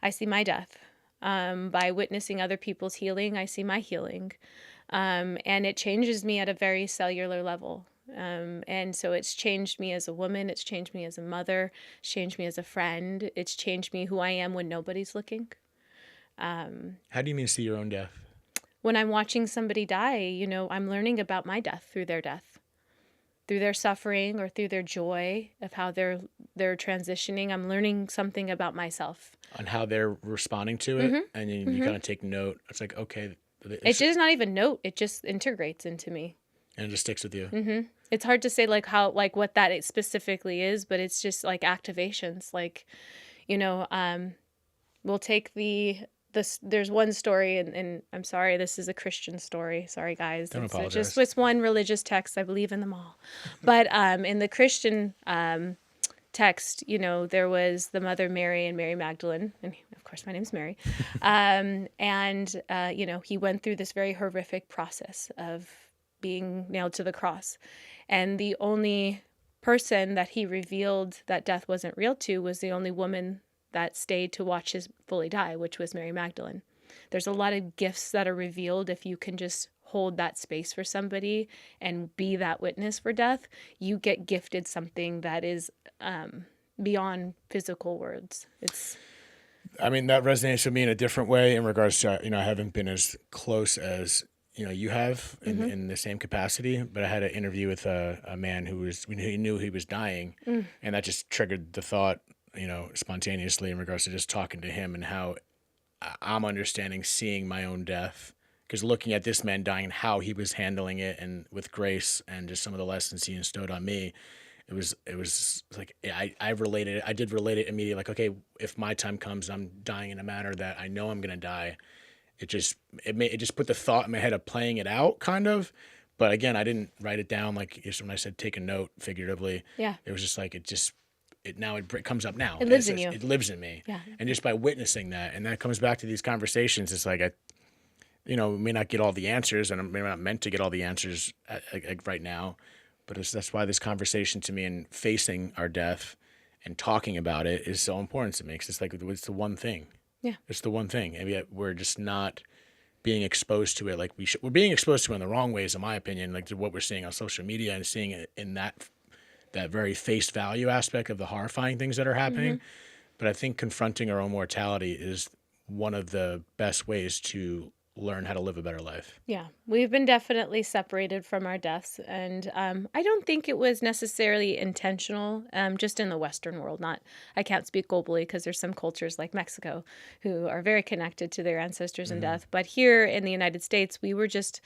[SPEAKER 1] I see my death. By witnessing other people's healing, I see my healing. And it changes me at a very cellular level. And so it's changed me as a woman. It's changed me as a mother. It's changed me as a friend. It's changed me who I am when nobody's looking.
[SPEAKER 2] How do you mean see your own death?
[SPEAKER 1] When I'm watching somebody die, I'm learning about my death through their death. Through their suffering or through their joy of how they're transitioning, I'm learning something about myself.
[SPEAKER 2] On how they're responding to it, and you kind of take note. It's like, okay.
[SPEAKER 1] It's just not even note. It just integrates into me.
[SPEAKER 2] And it just sticks with you.
[SPEAKER 1] It's hard to say what that specifically is, but it's just like activations. Like, we'll take there's one story, and I'm sorry, this is a Christian story. Sorry, guys.
[SPEAKER 2] Don't apologize.
[SPEAKER 1] It's one religious text. I believe in them all. But in the Christian text, there was the Mother Mary and Mary Magdalene. And of course, my name's Mary. He went through this very horrific process of being nailed to the cross. And the only person that he revealed that death wasn't real to was the only woman that stayed to watch his fully die, which was Mary Magdalene. There's a lot of gifts that are revealed if you can just hold that space for somebody and be that witness for death. You get gifted something that is beyond physical words. I
[SPEAKER 2] mean, that resonates with me in a different way in regards to, I haven't been as close as you have in the same capacity. But I had an interview with a man who knew he was dying, and that just triggered the thought, spontaneously in regards to just talking to him and how I'm understanding seeing my own death. Because looking at this man dying and how he was handling it and with grace and just some of the lessons he instilled on me, it was like I did relate it immediately. Like, okay, if my time comes, I'm dying in a manner that I know I'm gonna die. It just put the thought in my head of playing it out, kind of. But again, I didn't write it down like when I said take a note figuratively.
[SPEAKER 1] Yeah.
[SPEAKER 2] It was just like it comes up now.
[SPEAKER 1] It lives in you.
[SPEAKER 2] It lives in me.
[SPEAKER 1] Yeah.
[SPEAKER 2] And just by witnessing that, and that comes back to these conversations. It's like we may not get all the answers, and I'm not meant to get all the answers right now. But that's why this conversation to me and facing our death and talking about it is so important to me. Because it's the one thing.
[SPEAKER 1] Yeah.
[SPEAKER 2] It's the one thing. And yet we're just not being exposed to it like we should. We're being exposed to it in the wrong ways, in my opinion, like to what we're seeing on social media and seeing it in that very face value aspect of the horrifying things that are happening. But I think confronting our own mortality is one of the best ways to learn how to live a better life.
[SPEAKER 1] Yeah, we've been definitely separated from our deaths, and I don't think it was necessarily intentional. Just in the Western world, I can't speak globally because there's some cultures like Mexico who are very connected to their ancestors and death. But here in the United States, we were just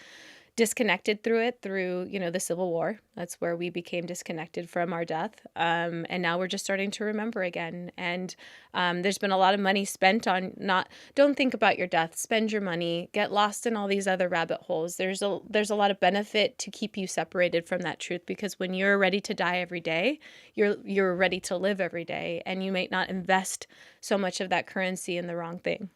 [SPEAKER 1] disconnected through the Civil War. That's where we became disconnected from our death. And now we're just starting to remember again. And there's been a lot of money spent on don't think about your death, spend your money, get lost in all these other rabbit holes. There's a lot of benefit to keep you separated from that truth, because when you're ready to die every day, you're ready to live every day, and you may not invest so much of that currency in the wrong thing.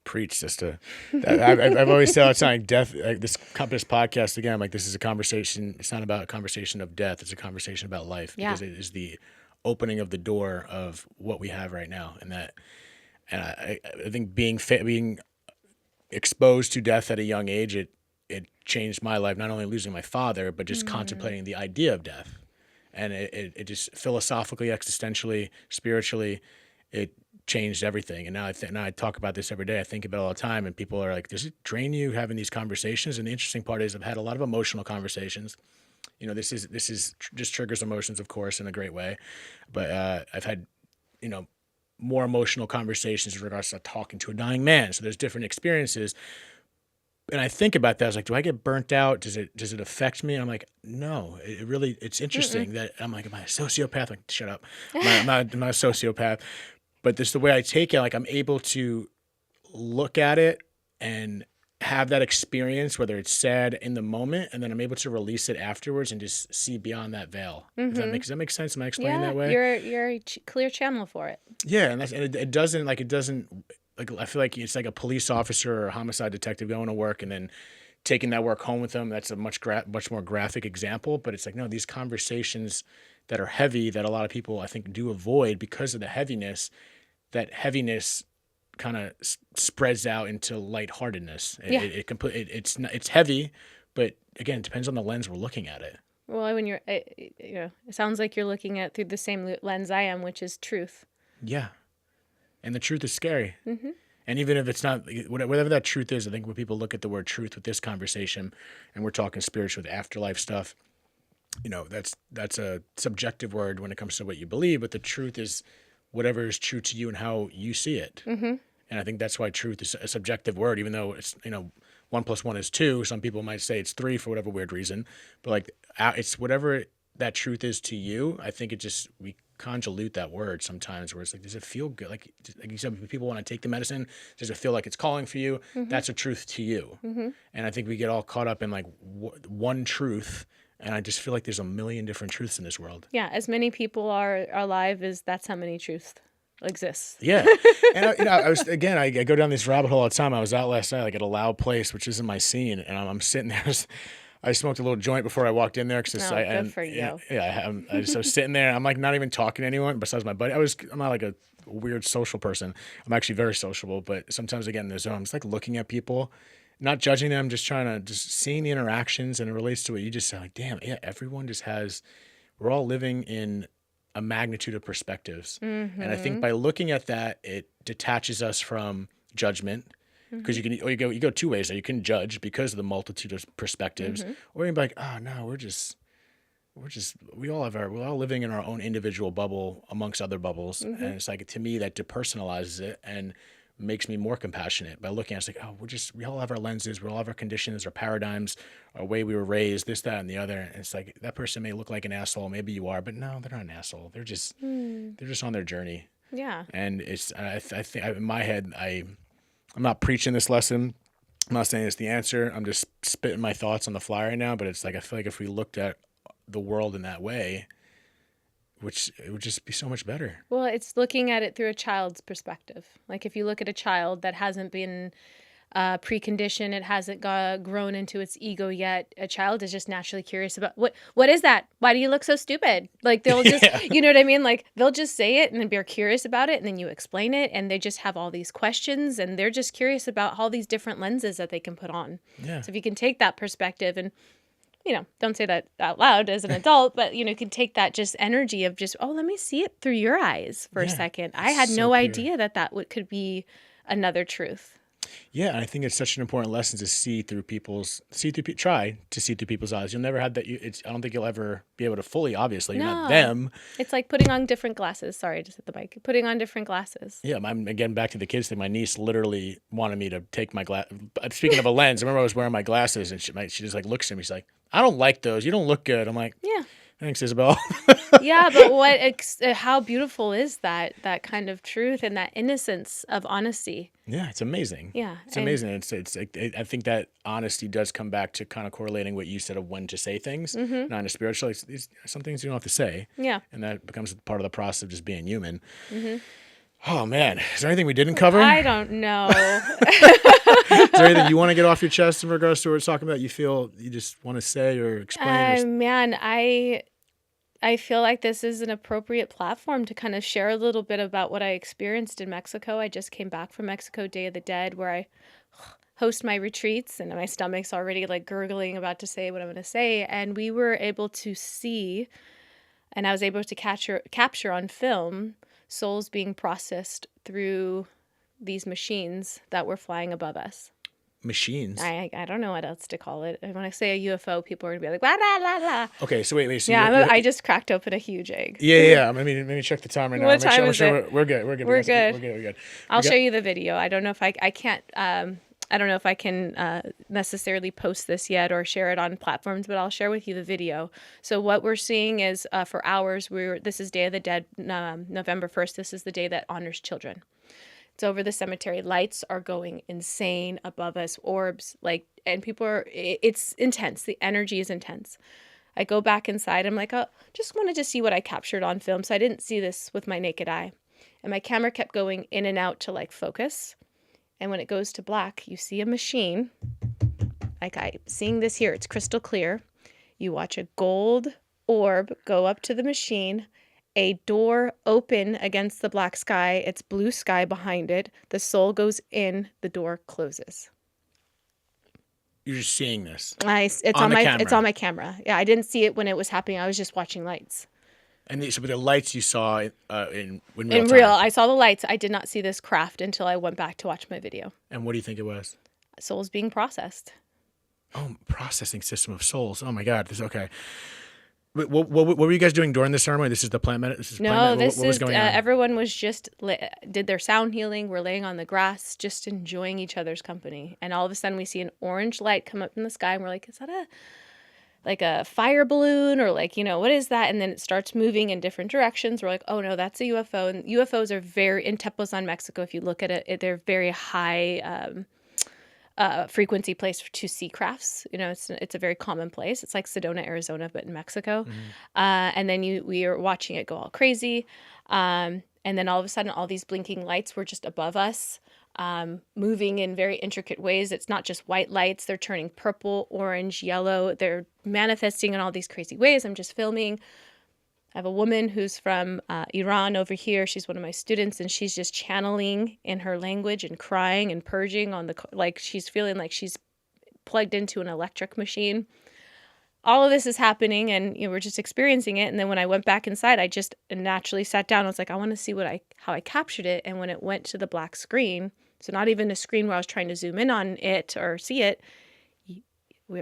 [SPEAKER 2] Preach, sister. I've always said it's like death. Like this podcast again. I'm like, this is a conversation. It's not about a conversation of death. It's a conversation about life, because it is the opening of the door of what we have right now. And I think being exposed to death at a young age, it changed my life. Not only losing my father, but just contemplating the idea of death, and it just philosophically, existentially, spiritually, it changed everything. And now I talk about this every day. I think about it all the time, and people are like, does it drain you having these conversations? And the interesting part is I've had a lot of emotional conversations. This is just triggers emotions, of course, in a great way. But I've had, more emotional conversations in regards to talking to a dying man. So there's different experiences. And I think about that. I was like, do I get burnt out? Does it affect me? And I'm like, no, it's interesting that I'm like, am I a sociopath? Like, shut up. I'm not a sociopath. But this the way I take it, like I'm able to look at it and have that experience, whether it's sad in the moment, and then I'm able to release it afterwards and just see beyond that veil. Does that make sense? Am I explaining that way?
[SPEAKER 1] You're a clear channel for it.
[SPEAKER 2] Yeah, and it doesn't like I feel like it's like a police officer or a homicide detective going to work and then taking that work home with them. That's a much more graphic example, but it's like, no, these conversations that are heavy that a lot of people I think do avoid because of the heaviness. That heaviness kind of spreads out into lightheartedness. It's heavy, but again, it depends on the lens we're looking at it.
[SPEAKER 1] Well, when it sounds like you're looking at it through the same lens I am, which is truth.
[SPEAKER 2] Yeah, and the truth is scary. And even if it's not, whatever that truth is, I think when people look at the word truth with this conversation, and we're talking spiritual, the afterlife stuff, that's a subjective word when it comes to what you believe, but the truth is whatever is true to you and how you see it. And I think that's why truth is a subjective word, even though it's, 1 + 1 is 2. Some people might say it's 3 for whatever weird reason, but like it's whatever that truth is to you. I think we convolute that word sometimes where it's like, does it feel good? Like you said, people want to take the medicine. Does it feel like it's calling for you? That's a truth to you. And I think we get all caught up in like one truth. And I just feel like there's a million different truths in this world.
[SPEAKER 1] Yeah, as many people are alive as that's how many truths exists.
[SPEAKER 2] Yeah, and I go down this rabbit hole all the time. I was out last night, like at a loud place, which isn't my scene, and I'm sitting there. I smoked a little joint before I walked in there because
[SPEAKER 1] good for you.
[SPEAKER 2] I was sitting there. I'm like not even talking to anyone besides my buddy. I'm not like a weird social person. I'm actually very sociable, but sometimes I get in the zone. I'm just like looking at people. Not judging them, just trying to seeing the interactions, and it relates to what you just said. Like, damn, yeah, everyone just we're all living in a magnitude of perspectives. And I think by looking at that, it detaches us from judgment. Because you go two ways. You can judge because of the multitude of perspectives, or you can be like, oh no, we're all living in our own individual bubble amongst other bubbles. And it's like, to me, that depersonalizes it and makes me more compassionate by looking at it. It's like, oh, we all have our lenses, we all have our conditions, our paradigms, our way we were raised, this, that, and the other. And it's like, that person may look like an asshole, maybe you are, but no, they're not an asshole. They're just on their journey.
[SPEAKER 1] Yeah.
[SPEAKER 2] And I think in my head, I'm not preaching this lesson. I'm not saying it's the answer. I'm just spitting my thoughts on the fly right now. But it's like, I feel like if we looked at the world in that way, which it would just be so much better.
[SPEAKER 1] Well, it's looking at it through a child's perspective. Like if you look at a child that hasn't been preconditioned, it hasn't grown into its ego yet. A child is just naturally curious about what is that? Why do you look so stupid? Like they'll just, you know what I mean? Like they'll just say it and then be curious about it, and then you explain it, and they just have all these questions, and they're just curious about all these different lenses that they can put on.
[SPEAKER 2] Yeah.
[SPEAKER 1] So if you can take that perspective and, don't say that out loud as an adult, but, you can take that just energy of just, oh, let me see it through your eyes for a second. I had no idea that could be another truth.
[SPEAKER 2] Yeah, and I think it's such an important lesson to try to see through people's eyes. You'll never have that. I don't think you'll ever be able to fully, obviously. You're not them.
[SPEAKER 1] It's like putting on different glasses. Sorry, I just hit the mic. Putting on different glasses.
[SPEAKER 2] Yeah, I'm again back to the kids thing. My niece literally wanted me to take my glass. Speaking of a lens, I remember I was wearing my glasses, and she just like looks at me. She's like, "I don't like those. You don't look good." I'm like,
[SPEAKER 1] "Yeah,
[SPEAKER 2] thanks, Isabel."
[SPEAKER 1] Yeah, but how beautiful is that kind of truth and that innocence of honesty?
[SPEAKER 2] Yeah, it's amazing.
[SPEAKER 1] Yeah,
[SPEAKER 2] it's amazing. I think that honesty does come back to kind of correlating what you said of when to say things, not in a spiritual. Some things you don't have to say.
[SPEAKER 1] Yeah,
[SPEAKER 2] and that becomes part of the process of just being human. Oh man, is there anything we didn't cover?
[SPEAKER 1] I don't know.
[SPEAKER 2] Is there anything you want to get off your chest in regards to what we're talking about? You feel you just want to say or explain?
[SPEAKER 1] Man, I feel like this is an appropriate platform to kind of share a little bit about what I experienced in Mexico. I just came back from Mexico, Day of the Dead, where I host my retreats, and my stomach's already like gurgling about to say what I'm going to say. And we were able to see, and I was able to capture on film souls being processed through these machines that were flying above us.
[SPEAKER 2] Machines.
[SPEAKER 1] I don't know what else to call it. When I say a UFO, people are gonna be like, blah, blah, blah, blah.
[SPEAKER 2] Okay, so wait. So
[SPEAKER 1] I just cracked open a huge egg.
[SPEAKER 2] Yeah. Let me check the time right now.
[SPEAKER 1] What time is it?
[SPEAKER 2] We're good. We're good.
[SPEAKER 1] I'll show you the video. I don't know if I can't. I don't know if I can necessarily post this yet or share it on platforms, but I'll share with you the video. So what we're seeing is for hours. This is Day of the Dead, November 1st. This is the day that honors children. It's over the cemetery. Lights are going insane above us, orbs, and people it's intense. The energy is intense. I go back inside. I'm like, oh, just wanted to see what I captured on film. So I didn't see this with my naked eye. And my camera kept going in and out to focus. And when it goes to black, you see a machine. Like I'm seeing this here. It's crystal clear. You watch a gold orb go up to the machine. A door open against the black sky. It's blue sky behind it. The soul goes in. The door closes.
[SPEAKER 2] You're just seeing this.
[SPEAKER 1] It's on my camera. Yeah, I didn't see it when it was happening. I was just watching lights.
[SPEAKER 2] And the lights you saw in real time.
[SPEAKER 1] In real, I saw the lights. I did not see this craft until I went back to watch my video.
[SPEAKER 2] And what do you think it was?
[SPEAKER 1] Souls being processed.
[SPEAKER 2] Oh, processing system of souls. Oh my God. This okay. What were you guys doing during the ceremony? This is the plant medicine? What was going on?
[SPEAKER 1] Everyone was just did their sound healing. We're laying on the grass, just enjoying each other's company. And all of a sudden we see an orange light come up in the sky, and we're like, is that a fire balloon or what is that? And then it starts moving in different directions. We're like, oh no, that's a UFO. And UFOs are in Tepoztlán, Mexico. If you look at it, they're very high frequency place to see crafts. It's a very common place. It's like Sedona, Arizona, but in Mexico. And then we are watching it go all crazy. And then all of a sudden, all these blinking lights were just above us, moving in very intricate ways. It's not just white lights. They're turning purple, orange, yellow. They're manifesting in all these crazy ways. I'm just filming. I have a woman who's from Iran over here. She's one of my students, and she's just channeling in her language and crying and purging she's feeling like she's plugged into an electric machine. All of this is happening, and we're just experiencing it. And then when I went back inside, I just naturally sat down. I was like, I want to see how I captured it. And when it went to the black screen, So not even a screen where I was trying to zoom in on it or see it.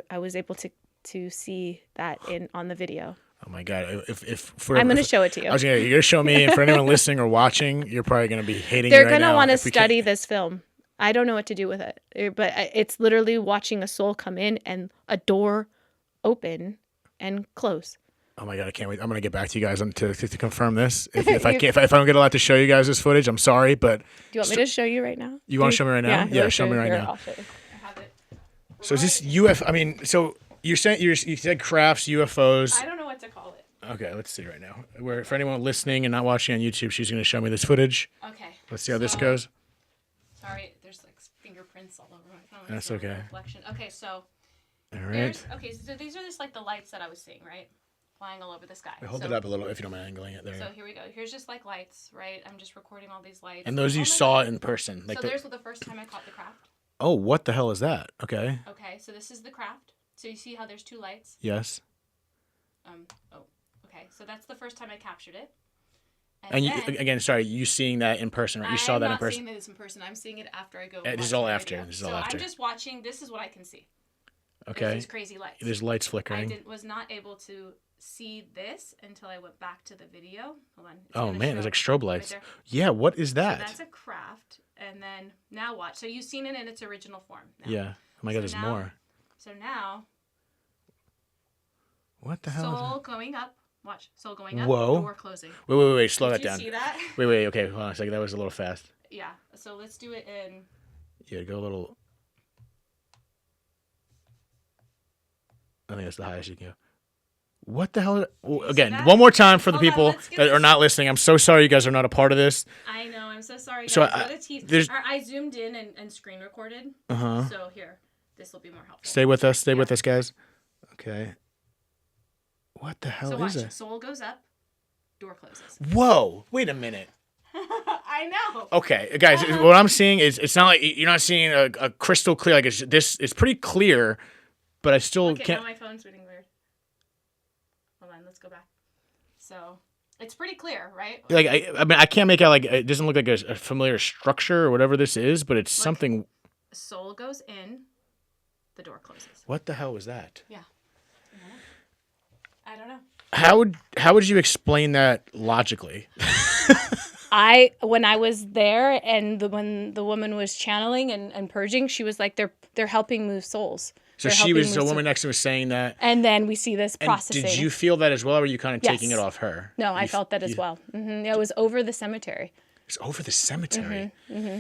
[SPEAKER 1] I was able to see that on the video.
[SPEAKER 2] Oh my God!
[SPEAKER 1] I'm going to show it to you.
[SPEAKER 2] You're going to show me, and for anyone listening or watching, you're probably going to be hating.
[SPEAKER 1] They're
[SPEAKER 2] me right
[SPEAKER 1] going to
[SPEAKER 2] now
[SPEAKER 1] want to
[SPEAKER 2] if we
[SPEAKER 1] study
[SPEAKER 2] can't-
[SPEAKER 1] this film. I don't know what to do with it, but it's literally watching a soul come in and a door open and close.
[SPEAKER 2] Oh my God! I can't wait. I'm going to get back to you guys to confirm this. If I don't get allowed to show you guys this footage, I'm sorry, but
[SPEAKER 1] do you want me to show you right now?
[SPEAKER 2] You want to show me right now? Yeah, show me right
[SPEAKER 1] Here,
[SPEAKER 2] now.
[SPEAKER 1] I'll show you. I have it.
[SPEAKER 2] So is this UFO? I mean, so you said crafts, UFOs.
[SPEAKER 1] I don't know what to call it.
[SPEAKER 2] Okay, let's see right now. For anyone listening and not watching on YouTube, she's going to show me this footage.
[SPEAKER 1] Okay.
[SPEAKER 2] Let's see how this goes.
[SPEAKER 1] Sorry, there's like fingerprints all over my phone.
[SPEAKER 2] That's okay.
[SPEAKER 1] Reflection. Okay, so
[SPEAKER 2] All right.
[SPEAKER 1] so these are just like the lights that I was seeing, right? Flying all over the sky.
[SPEAKER 2] Hold it up a little if you don't mind angling it there.
[SPEAKER 1] So here we go. Here's just like lights, right? I'm just recording all these lights.
[SPEAKER 2] And those you saw in person.
[SPEAKER 1] So there's the first time I caught the craft.
[SPEAKER 2] Oh, what the hell is that? Okay.
[SPEAKER 1] Okay, so this is the craft. So you see how there's two lights?
[SPEAKER 2] Yes.
[SPEAKER 1] Okay, so that's the first time I captured it.
[SPEAKER 2] And again, sorry, you seeing that in person, right? You saw that in person.
[SPEAKER 1] I'm not seeing this in person. I'm seeing it after I go.
[SPEAKER 2] This is all after. This is all after.
[SPEAKER 1] I'm just watching. This is what I can see.
[SPEAKER 2] Okay.
[SPEAKER 1] There's these crazy lights.
[SPEAKER 2] There's lights flickering.
[SPEAKER 1] Was not able to see this until I went back to the video. Hold on.
[SPEAKER 2] Oh man, there's like strobe lights. Right, yeah, what is that?
[SPEAKER 1] So that's a craft. And then now watch. So you've seen it in its original form. Now.
[SPEAKER 2] Yeah. Oh my God, there's more.
[SPEAKER 1] So now.
[SPEAKER 2] What the hell?
[SPEAKER 1] Soul going up. Watch. Soul going up.
[SPEAKER 2] Whoa.
[SPEAKER 1] Door closing.
[SPEAKER 2] Wait. Slow that down.
[SPEAKER 1] Did you see that?
[SPEAKER 2] Wait. Okay, hold on a second. That was a little fast.
[SPEAKER 1] Yeah. So let's do it in.
[SPEAKER 2] Yeah, go a little. I think that's the highest you can go. What the hell? Again, one more time for the people that are not listening. I'm so sorry you guys are not a part of this.
[SPEAKER 1] I know. I'm so sorry.
[SPEAKER 2] So
[SPEAKER 1] I zoomed in and screen recorded. So here, this will be more helpful.
[SPEAKER 2] Stay with us. Stay with us, guys. Okay. What the hell is it?
[SPEAKER 1] Soul goes up, door closes.
[SPEAKER 2] Whoa! Wait a minute.
[SPEAKER 1] I know.
[SPEAKER 2] Okay, guys, what I'm seeing is it's not like you're not seeing a crystal clear. Like it's pretty clear, but I still can't.
[SPEAKER 1] Now my phone's reading weird. Hold on, let's go back. So it's pretty clear, right?
[SPEAKER 2] Like I mean, I can't make out like it doesn't look like a familiar structure or whatever this is, but it's something.
[SPEAKER 1] Soul goes in, the door closes.
[SPEAKER 2] What the hell was that?
[SPEAKER 1] Yeah. I don't know.
[SPEAKER 2] How would you explain that logically?
[SPEAKER 1] When I was there and when the woman was channeling and purging, she was like, they're helping move souls.
[SPEAKER 2] So the woman next to was saying that.
[SPEAKER 1] And then we see this processing.
[SPEAKER 2] Did you feel that as well, or were you kind of taking it off her?
[SPEAKER 1] No, I felt that as well. Mm-hmm. It was over the cemetery.
[SPEAKER 2] It's over the cemetery.
[SPEAKER 1] Mm-hmm.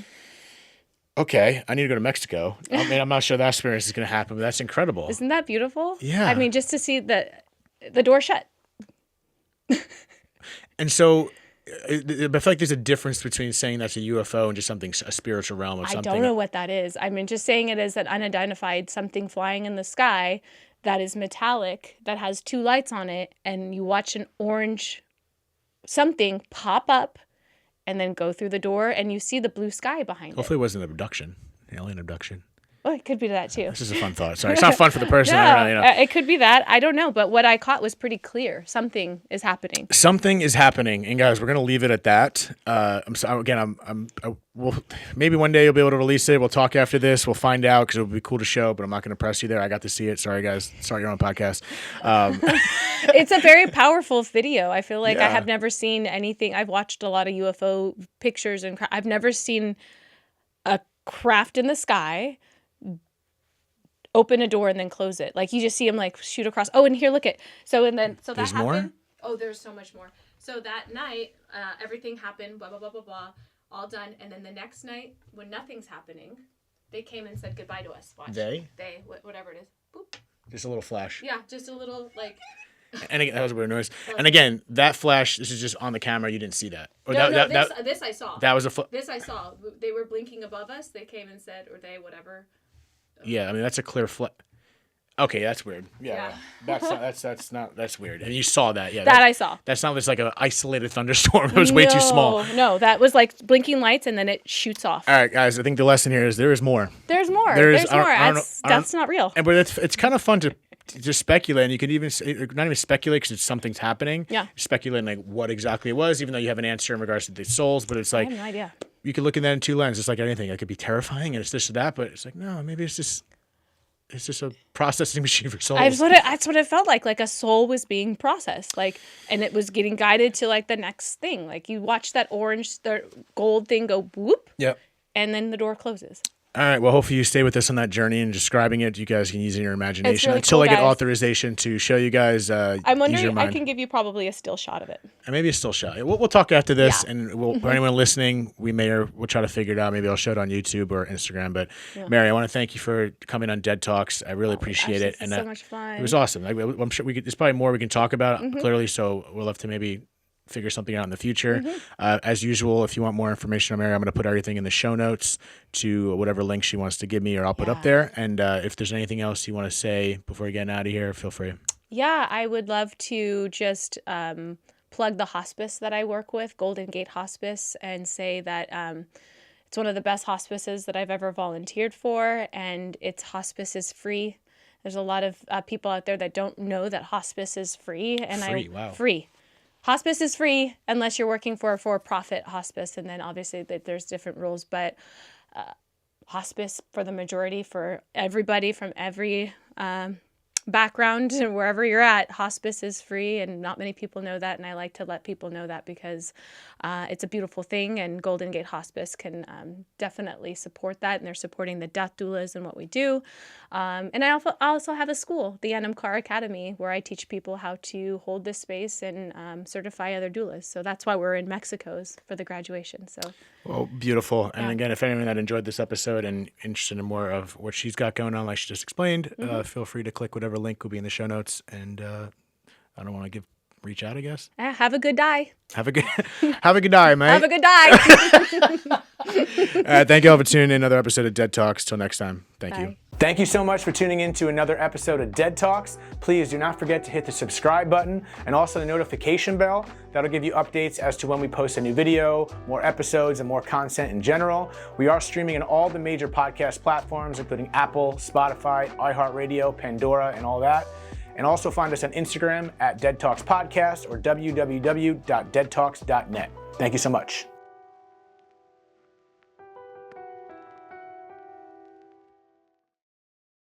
[SPEAKER 2] Okay, I need to go to Mexico. I mean, I'm not sure that experience is going to happen, but that's incredible.
[SPEAKER 1] Isn't that beautiful?
[SPEAKER 2] Yeah.
[SPEAKER 1] I mean, just to see the door shut.
[SPEAKER 2] And so, I feel like there's a difference between saying that's a UFO and just a spiritual realm of something.
[SPEAKER 1] I don't know what that is. I mean, just saying it as an unidentified something flying in the sky that is metallic, that has two lights on it, and you watch an orange something pop up and then go through the door, and you see the blue sky behind
[SPEAKER 2] Hopefully it wasn't an alien abduction.
[SPEAKER 1] Oh, it could be that too.
[SPEAKER 2] This is a fun thought. Sorry, it's not fun for the person.
[SPEAKER 1] It could be that. I don't know, but what I caught was pretty clear. Something is happening.
[SPEAKER 2] Something is happening, and guys, we're gonna leave it at that. I'm sorry again. We'll maybe one day you'll be able to release it. We'll talk after this. We'll find out because it would be cool to show. But I'm not gonna press you there. I got to see it. Sorry, guys. Start your own podcast.
[SPEAKER 1] It's a very powerful video. I feel like I have never seen anything. I've watched a lot of UFO pictures, and I've never seen a craft in the sky open a door and then close it. Like you just see him like shoot across. Oh, and here, look at. So that
[SPEAKER 2] there's
[SPEAKER 1] happened.
[SPEAKER 2] More?
[SPEAKER 1] Oh, there's so much more. So that night, everything happened, blah, blah, blah, blah, blah, all done. And then the next night, when nothing's happening, they came and said goodbye to us. Watch.
[SPEAKER 2] They,
[SPEAKER 1] whatever it is. Boop.
[SPEAKER 2] Just a little flash.
[SPEAKER 1] Yeah, just a little like.
[SPEAKER 2] And again, that was a weird noise. And again, that flash, this is just on the camera. You didn't see that. Or
[SPEAKER 1] this I saw.
[SPEAKER 2] That was
[SPEAKER 1] This I saw. They were blinking above us. They came and said, or they, whatever.
[SPEAKER 2] Yeah, I mean that's a clear Okay, that's weird. Yeah. That's weird. And you saw that, yeah.
[SPEAKER 1] That I saw.
[SPEAKER 2] That's not just like an isolated thunderstorm. It was way too small.
[SPEAKER 1] No, that was like blinking lights and then it shoots off.
[SPEAKER 2] All right, guys. I think the lesson here is there is more.
[SPEAKER 1] There's more. There's more. That's not real.
[SPEAKER 2] But it's kind of fun to speculate, and you could even not even speculate because something's happening.
[SPEAKER 1] Yeah.
[SPEAKER 2] Speculate like what exactly it was, even though you have an answer in regards to the souls. But it's like
[SPEAKER 1] I have no idea.
[SPEAKER 2] you could look at that in two lenses. It's like anything. It could be terrifying and it's this or that, but it's like, no, maybe it's just a processing machine for souls.
[SPEAKER 1] That's what it felt like a soul was being processed, like, and it was getting guided to like the next thing. Like you watch that the gold thing go whoop.
[SPEAKER 2] Yep.
[SPEAKER 1] And then the door closes.
[SPEAKER 2] All right. Well, hopefully you stay with us on that journey and describing it. You guys can use it in your imagination
[SPEAKER 1] really
[SPEAKER 2] until
[SPEAKER 1] cool,
[SPEAKER 2] I get
[SPEAKER 1] guys.
[SPEAKER 2] authorization to show you guys.
[SPEAKER 1] I'm wondering, I can give you probably a still shot of it.
[SPEAKER 2] And maybe a still shot. We'll talk after this,
[SPEAKER 1] Yeah.
[SPEAKER 2] and for anyone listening, we'll try to figure it out. Maybe I'll show it on YouTube or Instagram. But Mary, I want to thank you for coming on Dead Talks. I really appreciate it.
[SPEAKER 1] And so much fun.
[SPEAKER 2] It was awesome. I'm sure there's probably more we can talk about clearly. So we'll have to maybe figure something out in the future. As usual, if you want more information on Mary, I'm going to put everything in the show notes to whatever link she wants to give me, or I'll put up there. And if there's anything else you want to say before getting out of here, feel free.
[SPEAKER 1] Yeah, I would love to just plug the hospice that I work with, Golden Gate Hospice, and say that it's one of the best hospices that I've ever volunteered for, and hospice is free. There's a lot of people out there that don't know that hospice is free. And free. Hospice is free unless you're working for a for-profit hospice, and then obviously there's different rules. But hospice, for the majority, for everybody from every background, wherever you're at, hospice is free, and not many people know that, and I like to let people know that because it's a beautiful thing, and Golden Gate Hospice can definitely support that, and they're supporting the death doulas and what we do. And I also have a school, the Anamkar Academy, where I teach people how to hold this space and certify other doulas. So that's why we're in Mexico's for the graduation. So.
[SPEAKER 2] Well, beautiful. And again, if anyone that enjoyed this episode and interested in more of what she's got going on, like she just explained, feel free to click whatever link will be in the show notes. And I don't want to reach out, I guess.
[SPEAKER 1] Have a good day.
[SPEAKER 2] Have a good day, mate.
[SPEAKER 1] Have a good day.
[SPEAKER 2] Thank you all for tuning in to another episode of Dead Talks. Till next time. Thank you.
[SPEAKER 3] Thank you so much for tuning in to another episode of Dead Talks. Please do not forget to hit the subscribe button and also the notification bell. That'll give you updates as to when we post a new video, more episodes, and more content in general. We are streaming on all the major podcast platforms, including Apple, Spotify, iHeartRadio, Pandora, and all that. And also find us on Instagram at Dead Talks Podcast or www.deadtalks.net. Thank you so much.